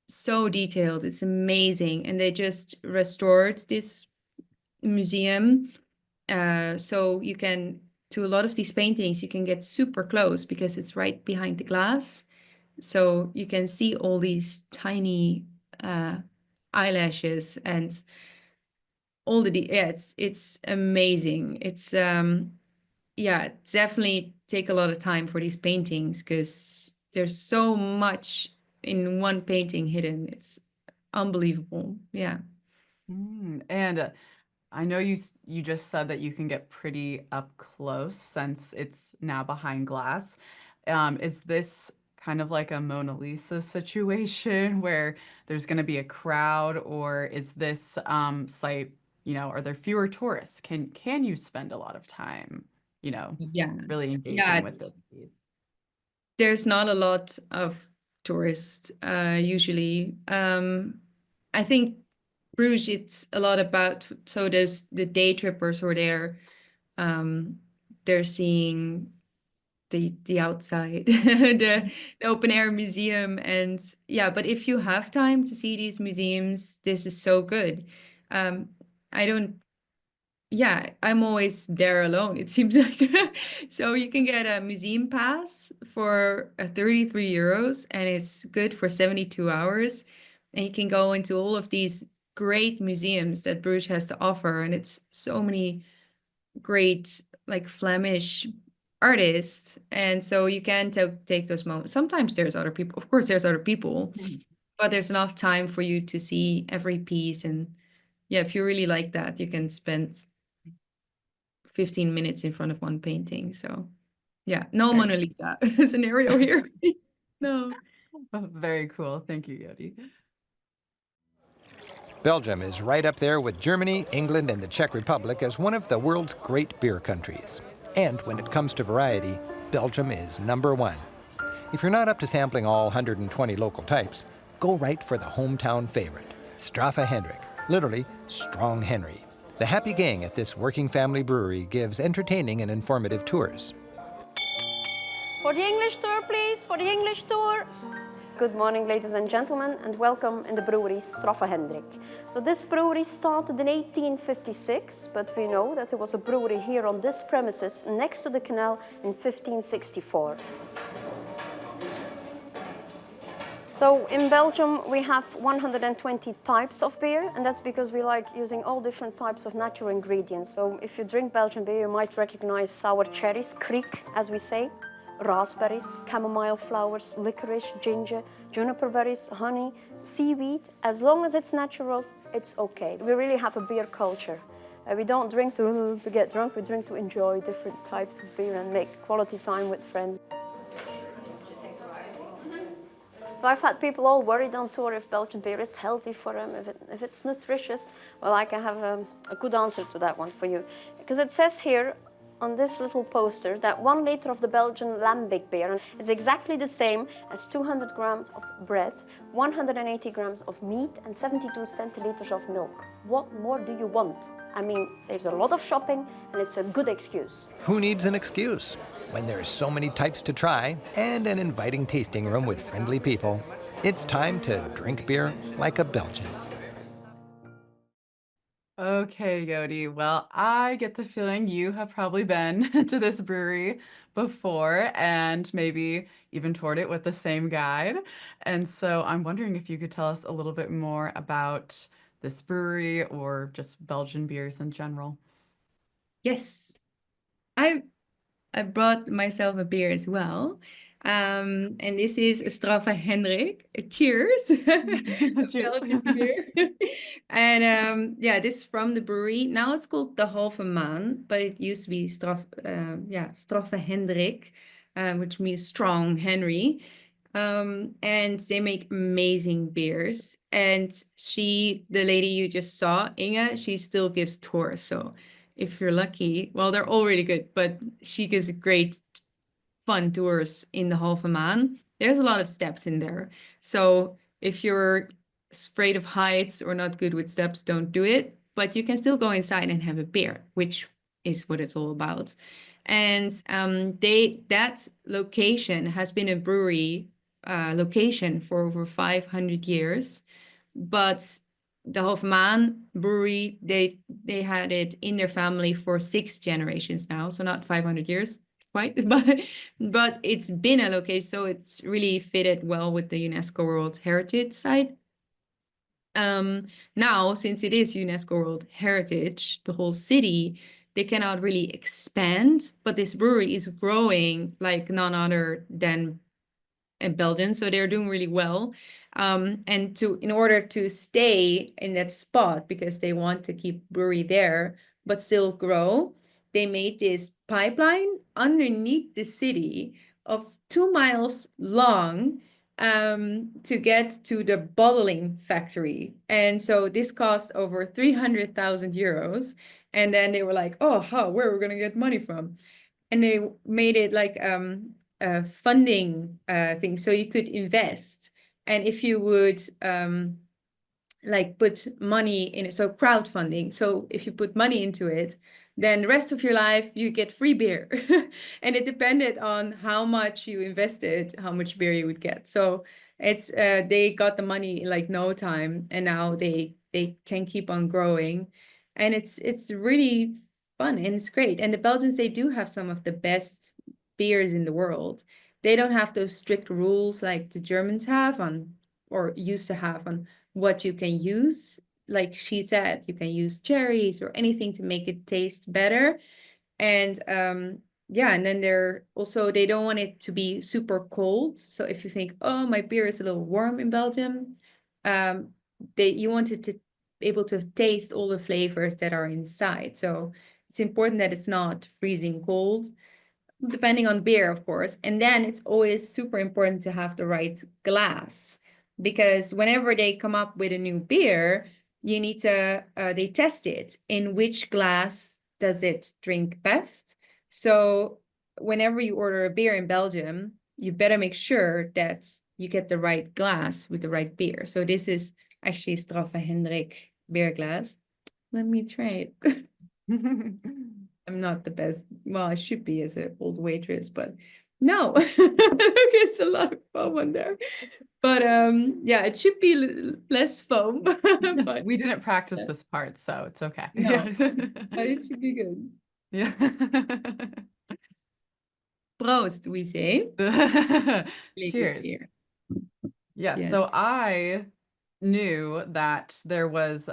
so detailed, it's amazing. And they just restored this museum, so you can, to a lot of these paintings, you can get super close because it's right behind the glass. So you can see all these tiny eyelashes and all yeah, it's amazing. It's yeah, definitely take a lot of time for these paintings, because there's so much in one painting hidden. It's unbelievable. Yeah. And I know you just said that you can get pretty up close since it's now behind glass. Is this kind of like a Mona Lisa situation where there's going to be a crowd, or is this site, are there fewer tourists? Can you spend a lot of time, Yeah. really engaging Yeah. with this piece? There's not a lot of tourists usually. I think Bruges, it's a lot about, so there's the day trippers who are there. They're seeing the outside, the open air museum. And yeah, but if you have time to see these museums, this is so good. I don't, yeah, I'm always there alone, it seems like. So you can get a museum pass for 33 euros, and it's good for 72 hours. And you can go into all of these great museums that Bruges has to offer. And it's so many great, like, Flemish artists. And so you can take those moments. Sometimes there's other people. Of course, there's other people, but there's enough time for you to see every piece. And yeah, if you really like that, you can spend 15 minutes in front of one painting. So yeah, no Very, Mona Lisa scenario here. No. very cool. Thank you, Jody. Belgium is right up there with Germany, England, and the Czech Republic as one of the world's great beer countries. And when it comes to variety, Belgium is #1. If you're not up to sampling all 120 local types, go right for the hometown favorite, Straffe Hendrik, literally Strong Henry. The happy gang at this working family brewery gives entertaining and informative tours. For the English tour, please, for the English tour. Good morning, ladies and gentlemen, and welcome in the brewery Straffe Hendrik. So this brewery started in 1856, but we know that there was a brewery here on this premises next to the canal in 1564. So in Belgium, we have 120 types of beer, and that's because we like using all different types of natural ingredients. So if you drink Belgian beer, you might recognize sour cherries, kriek, as we say, raspberries, chamomile flowers, licorice, ginger, juniper berries, honey, seaweed. As long as it's natural, it's okay. We really have a beer culture. We don't drink to get drunk, we drink to enjoy different types of beer and make quality time with friends. So I've had people all worried on tour if Belgian beer is healthy for them, if it's nutritious. Well, I can have a good answer to that one for you. Because it says here on this little poster that 1 liter of the Belgian lambic beer is exactly the same as 200 grams of bread, 180 grams of meat, and 72 centiliters of milk. What more do you want? I mean, it saves a lot of shopping, and it's a good excuse. Who needs an excuse? When there's so many types to try and an inviting tasting room with friendly people, it's time to drink beer like a Belgian. Okay, Jody. Well, I get the feeling you have probably been to this brewery before and maybe even toured it with the same guide. And so I'm wondering if you could tell us a little bit more about this brewery or just Belgian beers in general. Yes. I brought myself a beer as well. And this is a Straffe Hendrik. Cheers. A Cheers. Belgian beer. And yeah, this is from the brewery. Now it's called the Halve Maan, but it used to be Straffe Hendrik, which means strong Henry. And they make amazing beers. And the lady you just saw, Inge, she still gives tours. So if you're lucky, well, they're all really good, but she gives great fun tours in the Halve Maan. There's a lot of steps in there. So if you're afraid of heights or not good with steps, don't do it. But you can still go inside and have a beer, which is what it's all about. And that location has been a brewery location for over 500 years. But the Halve Maan brewery, they had it in their family for 6 generations now, so not 500 years quite, but it's been a location, so it's really fitted well with the UNESCO World Heritage site. Now, since it is UNESCO World Heritage, the whole city, they cannot really expand, but this brewery is growing like none other than in Belgium, so they're doing really well. And in order to stay in that spot, because they want to keep brewery there, but still grow, they made this pipeline underneath the city of 2 miles long to get to the bottling factory. And so this cost over 300,000 euros. And then they were like, oh, where are we going to get money from? And they made it like a funding thing, so you could invest. And if you would like put money in it. So crowdfunding. So if you put money into it, then the rest of your life you get free beer. And it depended on how much you invested, how much beer you would get. So it's they got the money in like no time, and now they can keep on growing. And it's really fun and it's great. And the Belgians, they do have some of the best beers in the world. They don't have those strict rules like the Germans have on, or used to have, on what you can use. Like she said, you can use cherries or anything to make it taste better. And yeah, and then they're also, they don't want it to be super cold. So if you think, oh, my beer is a little warm in Belgium, um, you want it to be able to taste all the flavors that are inside. So it's important that it's not freezing cold, depending on beer, of course. And then it's always super important to have the right glass, because whenever they come up with a new beer, you need to, they test it. In which glass does it drink best? So whenever you order a beer in Belgium, you better make sure that you get the right glass with the right beer. So this is actually Straffe Hendrik beer glass. Let me try it. I'm not the best. Well, I should be as an old waitress, but no, there's a lot of foam on there. But yeah, it should be less foam. But We didn't practice this part, so it's okay. no, but it should be good. Yeah. Proost, we say. Really good Cheers. beer. Yes, Yes. so I knew that there was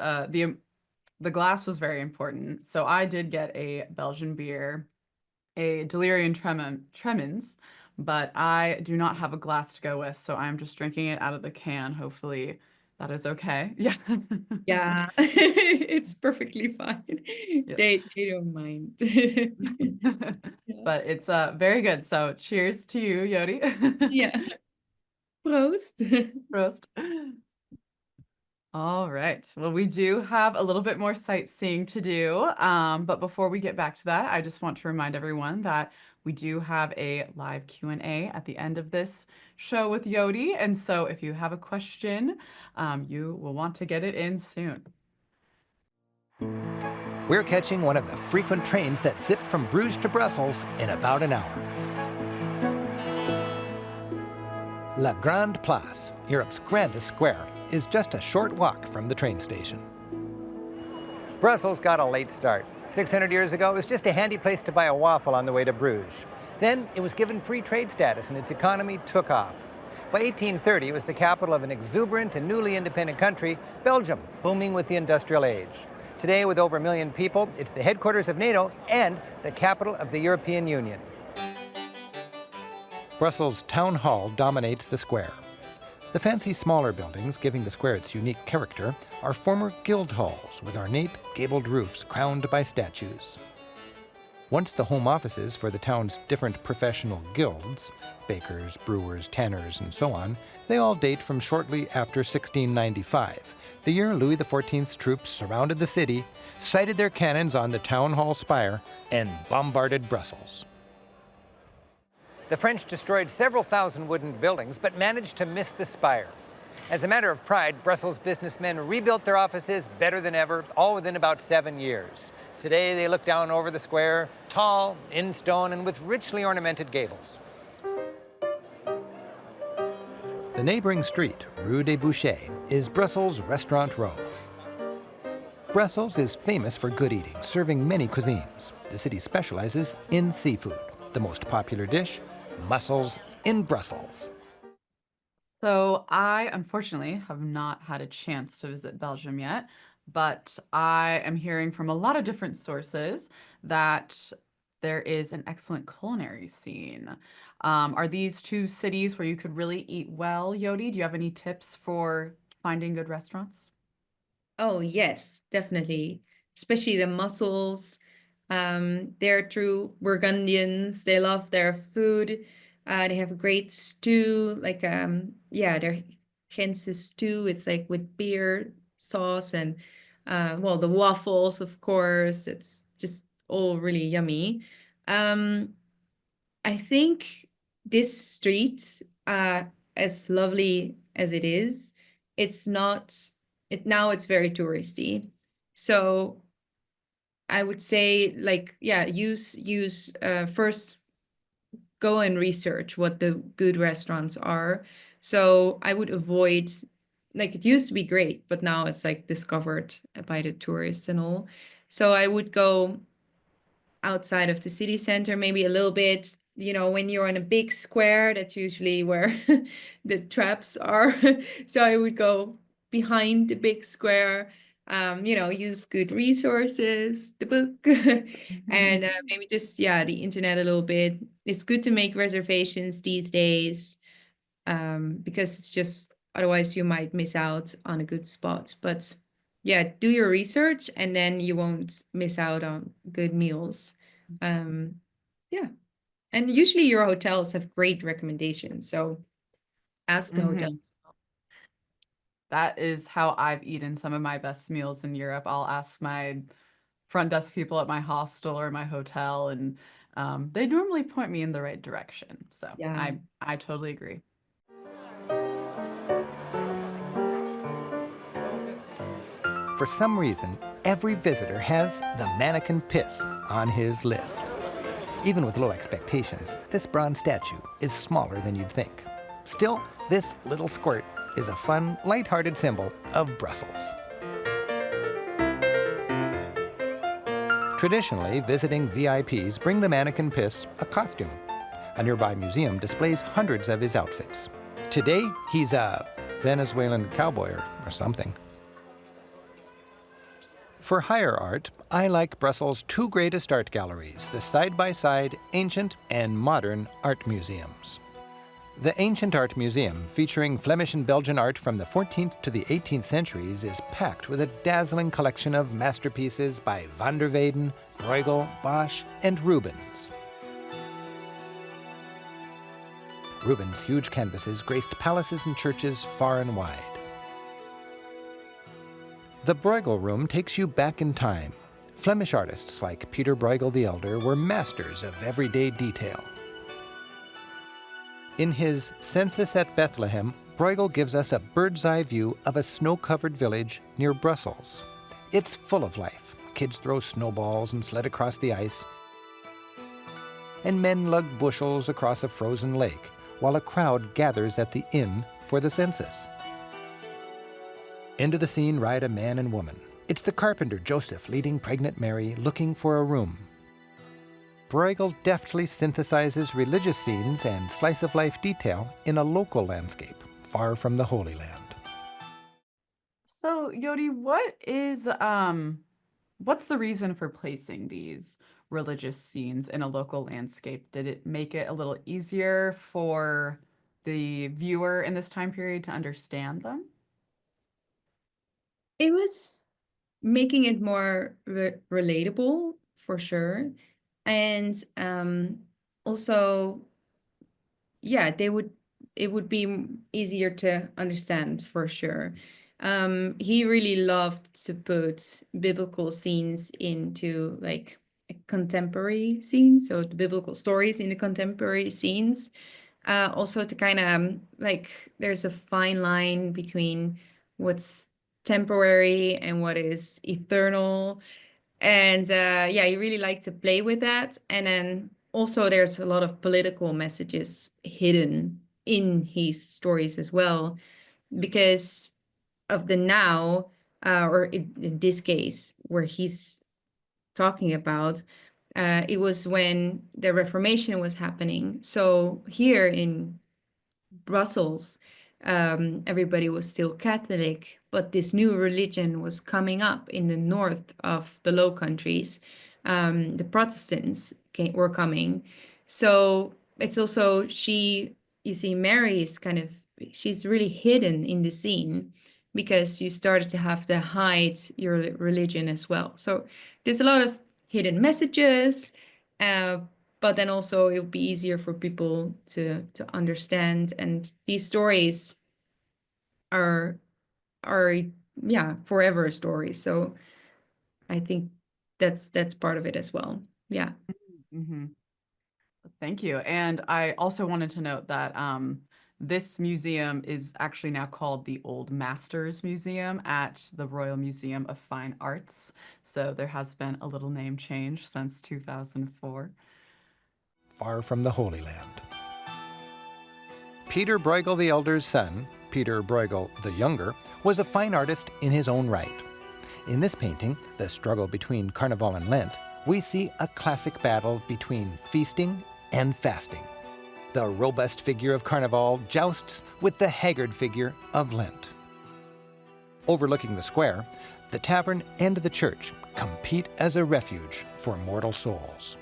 the glass was very important. So I did get a Belgian beer, a Delirium Tremens, but I do not have a glass to go with, so I'm just drinking it out of the can. Hopefully that is okay. Yeah. Yeah, it's perfectly fine. Yeah. They don't mind. Yeah. But it's very good. So cheers to you, Jody. Yeah. Proost. Prost. All right. Well, we do have a little bit more sightseeing to do. But before we get back to that, I just want to remind everyone that we do have a live Q&A at the end of this show with Jody. And so if you have a question, you will want to get it in soon. We're catching one of the frequent trains that zip from Bruges to Brussels in about an hour. La Grande Place, Europe's grandest square, is just a short walk from the train station. Brussels got a late start. 600 years ago, it was just a handy place to buy a waffle on the way to Bruges. Then it was given free trade status and its economy took off. By 1830, it was the capital of an exuberant and newly independent country, Belgium, booming with the industrial age. Today, with over 1 million people, it's the headquarters of NATO and the capital of the European Union. Brussels Town Hall dominates the square. The fancy smaller buildings, giving the square its unique character, are former guild halls with ornate gabled roofs crowned by statues. Once the home offices for the town's different professional guilds, bakers, brewers, tanners, and so on, they all date from shortly after 1695, the year Louis XIV's troops surrounded the city, sighted their cannons on the town hall spire, and bombarded Brussels. The French destroyed several thousand wooden buildings, but managed to miss the spire. As a matter of pride, Brussels businessmen rebuilt their offices better than ever, all within about 7 years. Today, they look down over the square, tall, in stone, and with richly ornamented gables. The neighboring street, Rue des Bouchers, is Brussels' Restaurant Row. Brussels is famous for good eating, serving many cuisines. The city specializes in seafood. The most popular dish, mussels in Brussels. So I unfortunately have not had a chance to visit Belgium yet, but I am hearing from a lot of different sources that there is an excellent culinary scene. Are these two cities where you could really eat well, Yodi? Do you have any tips for finding good restaurants? Oh, yes, definitely. Especially the mussels. They're true Burgundians. They love their food. They have a great stew, like yeah, their Gentse stew. It's like with beer sauce and well, the waffles, of course. It's just all really yummy. I think this street, as lovely as it is, it's not now it's very touristy. So I would say, like, yeah, use first go and research what the good restaurants are. So I would avoid, like, it used to be great, but now it's like discovered by the tourists and all. So I would go outside of the city center, maybe a little bit. When you're on a big square, that's usually where the traps are. So I would go behind the big square, use good resources, the book, and maybe just, yeah, the internet a little bit. It's good to make reservations these days, because it's just otherwise you might miss out on a good spot. But yeah, do your research and then you won't miss out on good meals. Um, yeah. And usually your hotels have great recommendations. So ask the hotel. Mhm. That is how I've eaten some of my best meals in Europe. I'll ask my front desk people at my hostel or my hotel, and they normally point me in the right direction. So Yeah. I totally agree. For some reason, every visitor has the mannequin piss on his list. Even with low expectations, this bronze statue is smaller than you'd think. Still, this little squirt is a fun, light-hearted symbol of Brussels. Traditionally, visiting VIPs bring the mannequin piss a costume. A nearby museum displays hundreds of his outfits. Today, he's a Venezuelan cowboy or something. For higher art, I like Brussels' two greatest art galleries, the side-by-side ancient and modern art museums. The Ancient Art Museum, featuring Flemish and Belgian art from the 14th to the 18th centuries, is packed with a dazzling collection of masterpieces by van der Weyden, Bruegel, Bosch, and Rubens. Rubens' huge canvases graced palaces and churches far and wide. The Bruegel Room takes you back in time. Flemish artists like Peter Bruegel the Elder were masters of everyday detail. In his Census at Bethlehem, Bruegel gives us a bird's-eye view of a snow-covered village near Brussels. It's full of life. Kids throw snowballs and sled across the ice, and men lug bushels across a frozen lake, while a crowd gathers at the inn for the census. Into the scene ride a man and woman. It's the carpenter Joseph leading pregnant Mary looking for a room. Bruegel deftly synthesizes religious scenes and slice-of-life detail in a local landscape, far from the Holy Land. So, Yodi, what's the reason for placing these religious scenes in a local landscape? Did it make it a little easier for the viewer in this time period to understand them? It was making it more relatable for sure. And also, yeah, it would be easier to understand for sure. He really loved to put biblical scenes into like a contemporary scenes, so the biblical stories in the contemporary scenes. Also to kind of like, there's a fine line between what's temporary and what is eternal. And yeah, he really liked to play with that. And then also there's a lot of political messages hidden in his stories as well, because of the now, or in this case, where he's talking about, it was when the Reformation was happening. So here in Brussels, everybody was still Catholic, but this new religion was coming up in the north of the Low Countries. The Protestants were coming. So it's also, you see, Mary is she's really hidden in the scene because you started to have to hide your religion as well. So there's a lot of hidden messages. But then also it would be easier for people to understand. And these stories are yeah, forever stories. So I think that's part of it as well. Yeah. Mm-hmm. Thank you. And I also wanted to note that This museum is actually now called the Old Masters Museum at the Royal Museum of Fine Arts. So there has been a little name change since 2004. Far from the Holy Land. Peter Bruegel the Elder's son, Peter Bruegel the Younger, was a fine artist in his own right. In this painting, The Struggle Between Carnival and Lent, we see a classic battle between feasting and fasting. The robust figure of Carnival jousts with the haggard figure of Lent. Overlooking the square, the tavern and the church compete as a refuge for mortal souls.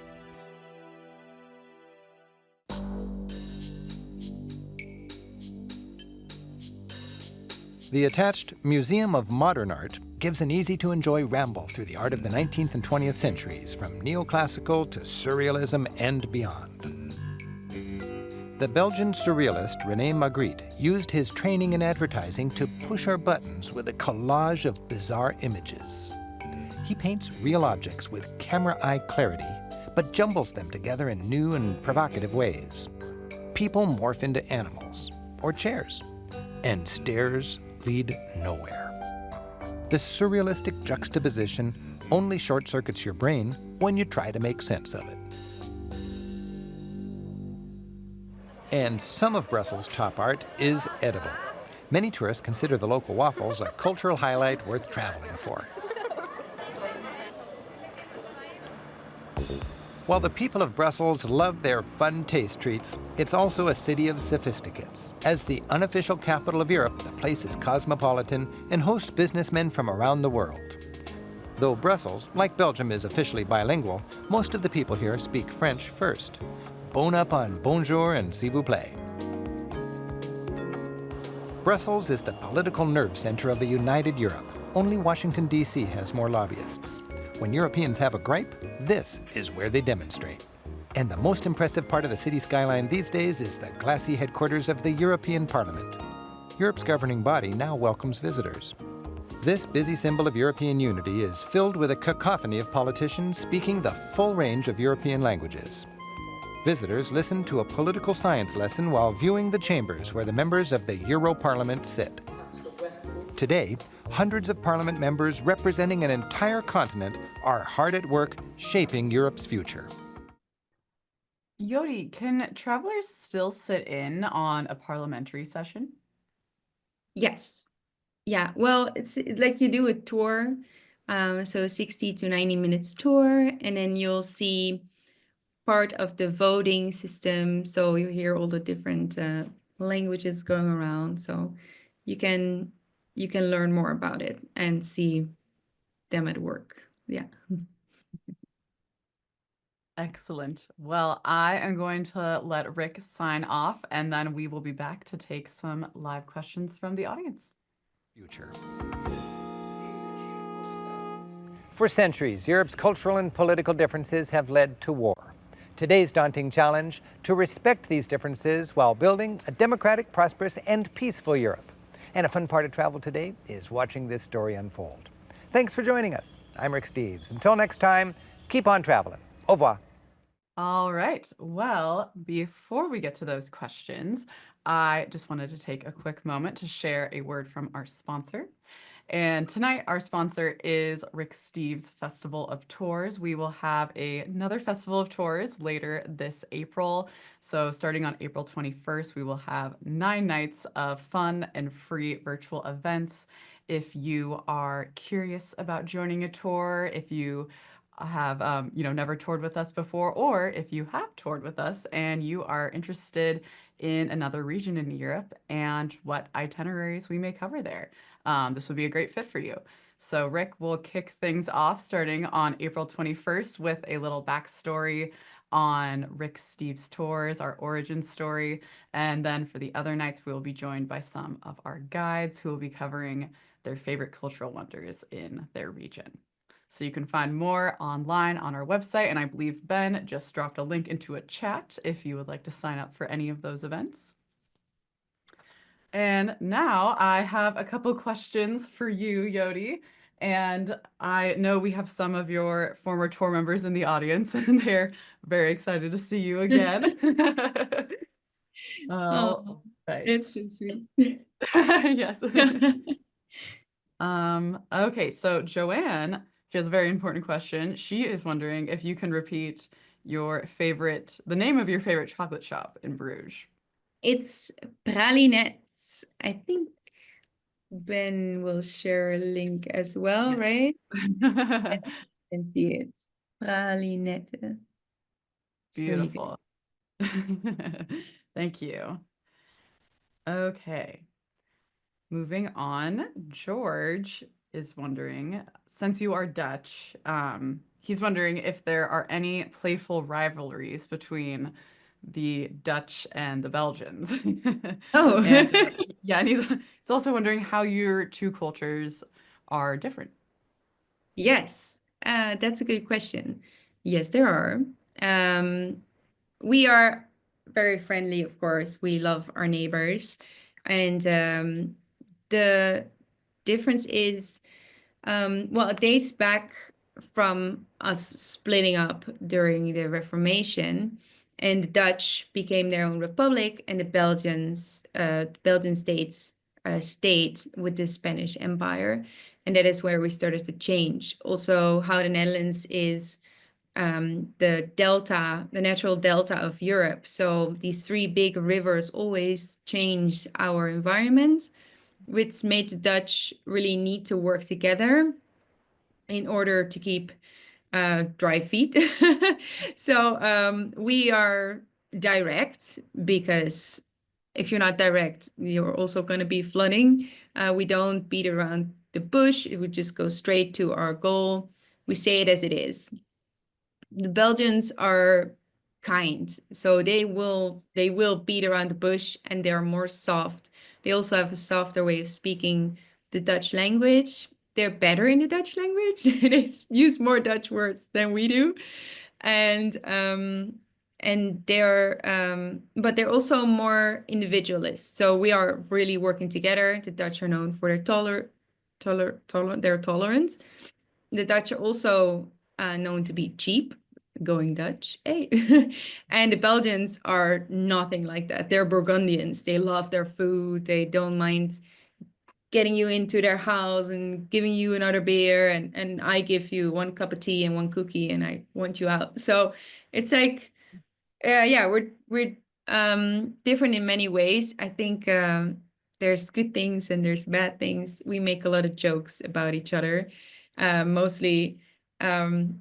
The attached Museum of Modern Art gives an easy-to-enjoy ramble through the art of the 19th and 20th centuries, from neoclassical to surrealism and beyond. The Belgian surrealist René Magritte used his training in advertising to push our buttons with a collage of bizarre images. He paints real objects with camera eye clarity, but jumbles them together in new and provocative ways. People morph into animals or chairs, and stairs lead nowhere. The surrealistic juxtaposition only short-circuits your brain when you try to make sense of it. And some of Brussels' top art is edible. Many tourists consider the local waffles a cultural highlight worth traveling for. While the people of Brussels love their fun taste treats, it's also a city of sophisticates. As the unofficial capital of Europe, the place is cosmopolitan and hosts businessmen from around the world. Though Brussels, like Belgium, is officially bilingual, most of the people here speak French first. Bon up on bonjour and s'il vous plaît. Brussels is the political nerve center of a united Europe. Only Washington, D.C. has more lobbyists. When Europeans have a gripe, this is where they demonstrate. And the most impressive part of the city skyline these days is the glassy headquarters of the European Parliament. Europe's governing body now welcomes visitors. This busy symbol of European unity is filled with a cacophony of politicians speaking the full range of European languages. Visitors listen to a political science lesson while viewing the chambers where the members of the Euro Parliament sit. Today, hundreds of Parliament members representing an entire continent are hard at work shaping Europe's future. Jody, can travelers still sit in on a parliamentary session? Yes. Yeah. Well, it's like you do a tour, so 60 to 90 minutes tour, and then you'll see part of the voting system. So you hear all the different languages going around. So you can learn more about it and see them at work. Yeah. Excellent. Well, I am going to let Rick sign off, and then we will be back to take some live questions from the audience. Future. For centuries, Europe's cultural and political differences have led to war. Today's daunting challenge, to respect these differences while building a democratic, prosperous, and peaceful Europe. And a fun part of travel today is watching this story unfold. Thanks for joining us. I'm Rick Steves. Until next time, keep on traveling. Au revoir. All right. Well, before we get to those questions, I just wanted to take a quick moment to share a word from our sponsor. And tonight, our sponsor is Rick Steves Festival of Tours. We will have another Festival of Tours later this April. So starting on April 21st, we will have 9 nights of fun and free virtual events. If you are curious about joining a tour, if you have never toured with us before, or if you have toured with us and you are interested in another region in Europe and what itineraries we may cover there, this would be a great fit for you. So Rick will kick things off starting on April 21st with a little backstory on Rick Steves Tours, our origin story. And then for the other nights, we will be joined by some of our guides who will be covering their favorite cultural wonders in their region. So you can find more online on our website, and I believe Ben just dropped a link into a chat if you would like to sign up for any of those events. And now I have a couple questions for you, Jody. And I know we have some of your former tour members in the audience, and they're very excited to see you again. Right. It's so sweet. Yes. Okay, so Joanne, she has a very important question. She is wondering if you can repeat the name of your favorite chocolate shop in Bruges. It's pralinettes. I think Ben will share a link as well, right? I can see it. Pralinette. It's really good. Beautiful. Thank you. Okay. Moving on, George is wondering, since you are Dutch, he's wondering if there are any playful rivalries between the Dutch and the Belgians. Oh, And yeah, and he's also wondering how your two cultures are different. yes. That's a good question. Yes, there are. Um, we are very friendly, of course. We love our neighbors. And the difference is, well, it dates back from us splitting up during the Reformation, and the Dutch became their own republic, and the Belgian states stayed with the Spanish Empire, and that is where we started to change. Also, how the Netherlands is the delta, the natural delta of Europe. So these three big rivers always change our environment, which made the Dutch really need to work together in order to keep dry feet. So we are direct because if you're not direct, you're also going to be flooding. We don't beat around the bush. It would just go straight to our goal. We say it as it is. The Belgians are kind, so they will beat around the bush and they're more soft. They also have a softer way of speaking the Dutch language. They're better in the Dutch language. They use more Dutch words than we do, and but they're also more individualist. So we are really working together. The Dutch are known for their their tolerance. The Dutch are also known to be cheap, going Dutch, hey. And the Belgians are nothing like that. They're Burgundians. They love their food. They don't mind getting you into their house and giving you another beer. And I give you one cup of tea and one cookie and I want you out. So it's like, yeah, we're different in many ways. I think there's good things and there's bad things. We make a lot of jokes about each other. Mostly, um,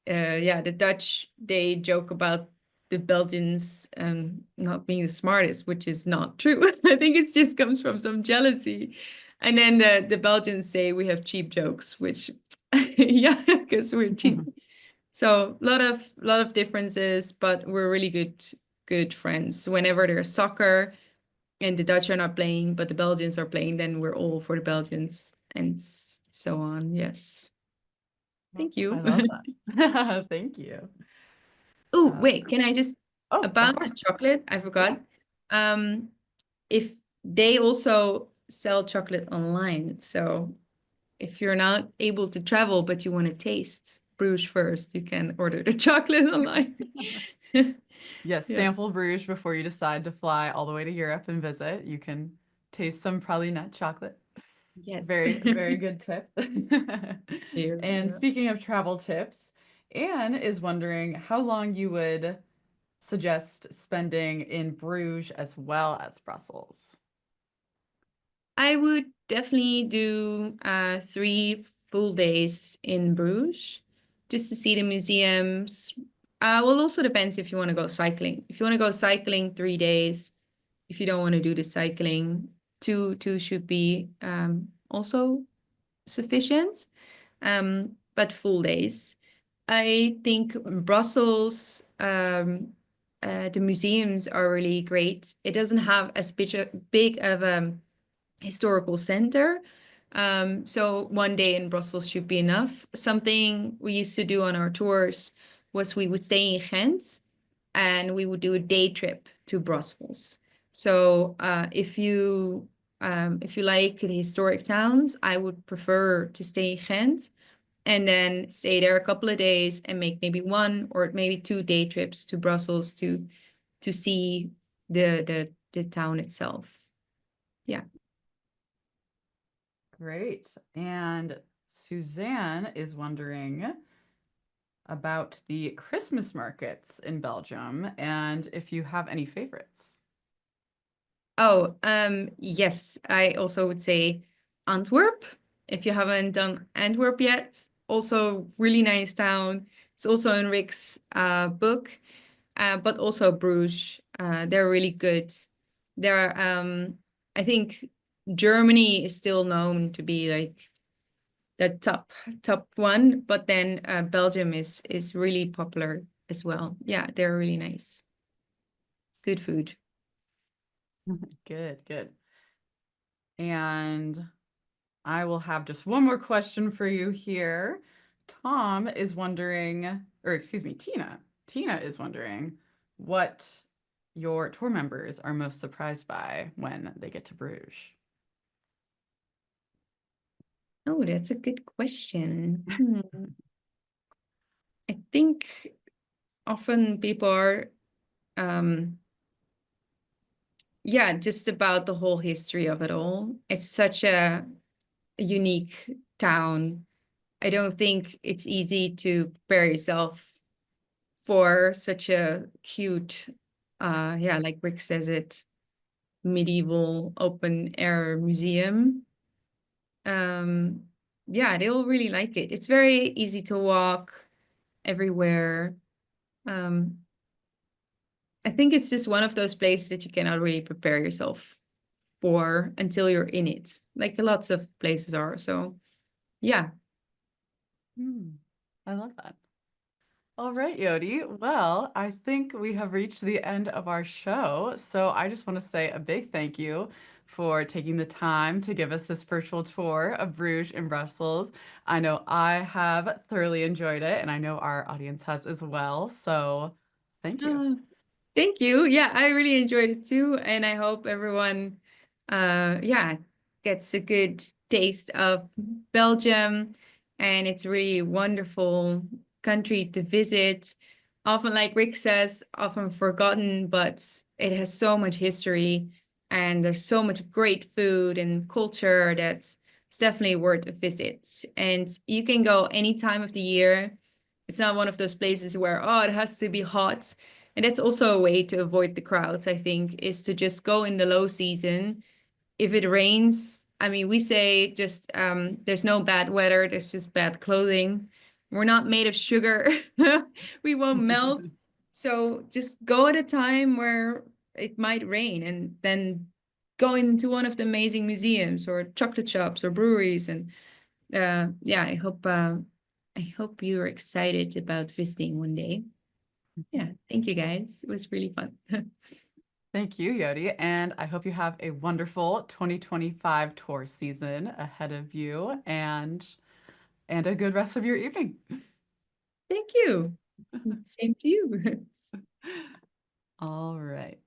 yeah, the Dutch, they joke about the Belgians not being the smartest, which is not true. I think it just comes from some jealousy. And then the Belgians say we have cheap jokes, which yeah, because we're cheap. So a lot of differences, but we're really good friends. Whenever there's soccer and the Dutch are not playing, but the Belgians are playing, then we're all for the Belgians and so on. Yes. Thank I you. love that. Thank you. Oh, Uh, wait, can I just oh, of about the course. chocolate, I forgot. If they also sell chocolate online. So if you're not able to travel but you want to taste Bruges first, you can order the chocolate online. Yes, Yeah. sample Bruges before you decide to fly all the way to Europe and visit. You can taste some pralinette chocolate. Yes. Very, very good tip. Here, And yeah. speaking of travel tips, Anne is wondering how long you would suggest spending in Bruges as well as Brussels. I would definitely do 3 full days in Bruges just to see the museums. Well, also depends if you want to go cycling. If you want to go cycling, 3 days. If you don't want to do the cycling, two should be also sufficient. But full days. I think Brussels, the museums are really great. It doesn't have as big of a historical center. So 1 day in Brussels should be enough. Something we used to do on our tours was we would stay in Ghent and we would do a day trip to Brussels. So if you like the historic towns, I would prefer to stay in Ghent and then stay there a couple of days and make maybe 1 or maybe 2 day trips to Brussels to see the town itself. Yeah. Great. And Suzanne is wondering about the Christmas markets in Belgium and if you have any favorites. Oh, yes, I also would say Antwerp. If you haven't done Antwerp yet, also really nice town. It's also in Rick's book, but also Bruges. They're really good. They're, I think Germany is still known to be like the top one, but then Belgium is really popular as well. Yeah, they're really nice. Good food. Good, good. And I will have just one more question for you here. Tom is wondering, or excuse me, Tina. Tina is wondering what your tour members are most surprised by when they get to Bruges. Oh, that's a good question. I think often people are, yeah, just about the whole history of it all. It's such a unique town. I don't think it's easy to prepare yourself for such a cute, yeah, like Rick says it, medieval open air museum. Um, yeah, they'll really like it. It's very easy to walk everywhere. Um, I think it's just one of those places that you cannot really prepare yourself for until you're in it, like lots of places are. So, yeah. I love that. All right, Yodi. Well, I think we have reached the end of our show. So I just want to say a big thank you for taking the time to give us this virtual tour of Bruges and Brussels. I know I have thoroughly enjoyed it, and I know our audience has as well. So thank you. Thank you. Yeah, I really enjoyed it too. And I hope everyone, yeah, gets a good taste of Belgium. And it's a really wonderful country to visit. Often, like Rick says, often forgotten, but it has so much history and there's so much great food and culture that's it's definitely worth a visit. And you can go any time of the year. It's not one of those places where, oh, it has to be hot. And that's also a way to avoid the crowds, I think, is to just go in the low season. If it rains, I mean, we say just there's no bad weather, there's just bad clothing. We're not made of sugar. We won't melt. So just go at a time where it might rain and then go into one of the amazing museums or chocolate shops or breweries. And yeah, I hope you're excited about visiting one day. Yeah, thank you guys. It was really fun. Thank you, Yodi. And I hope you have a wonderful 2025 tour season ahead of you and a good rest of your evening. Thank you. Same to you. All right.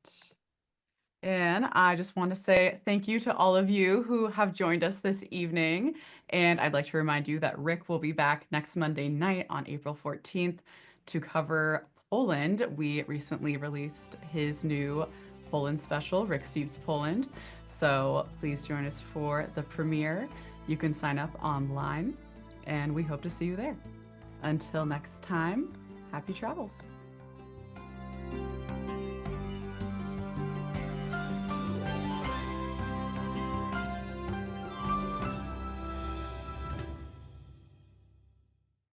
And I just want to say thank you to all of you who have joined us this evening. And I'd like to remind you that Rick will be back next Monday night on April 14th to cover Poland. We recently released his new Poland special, Rick Steves Poland. So please join us for the premiere. You can sign up online, and we hope to see you there. Until next time, happy travels.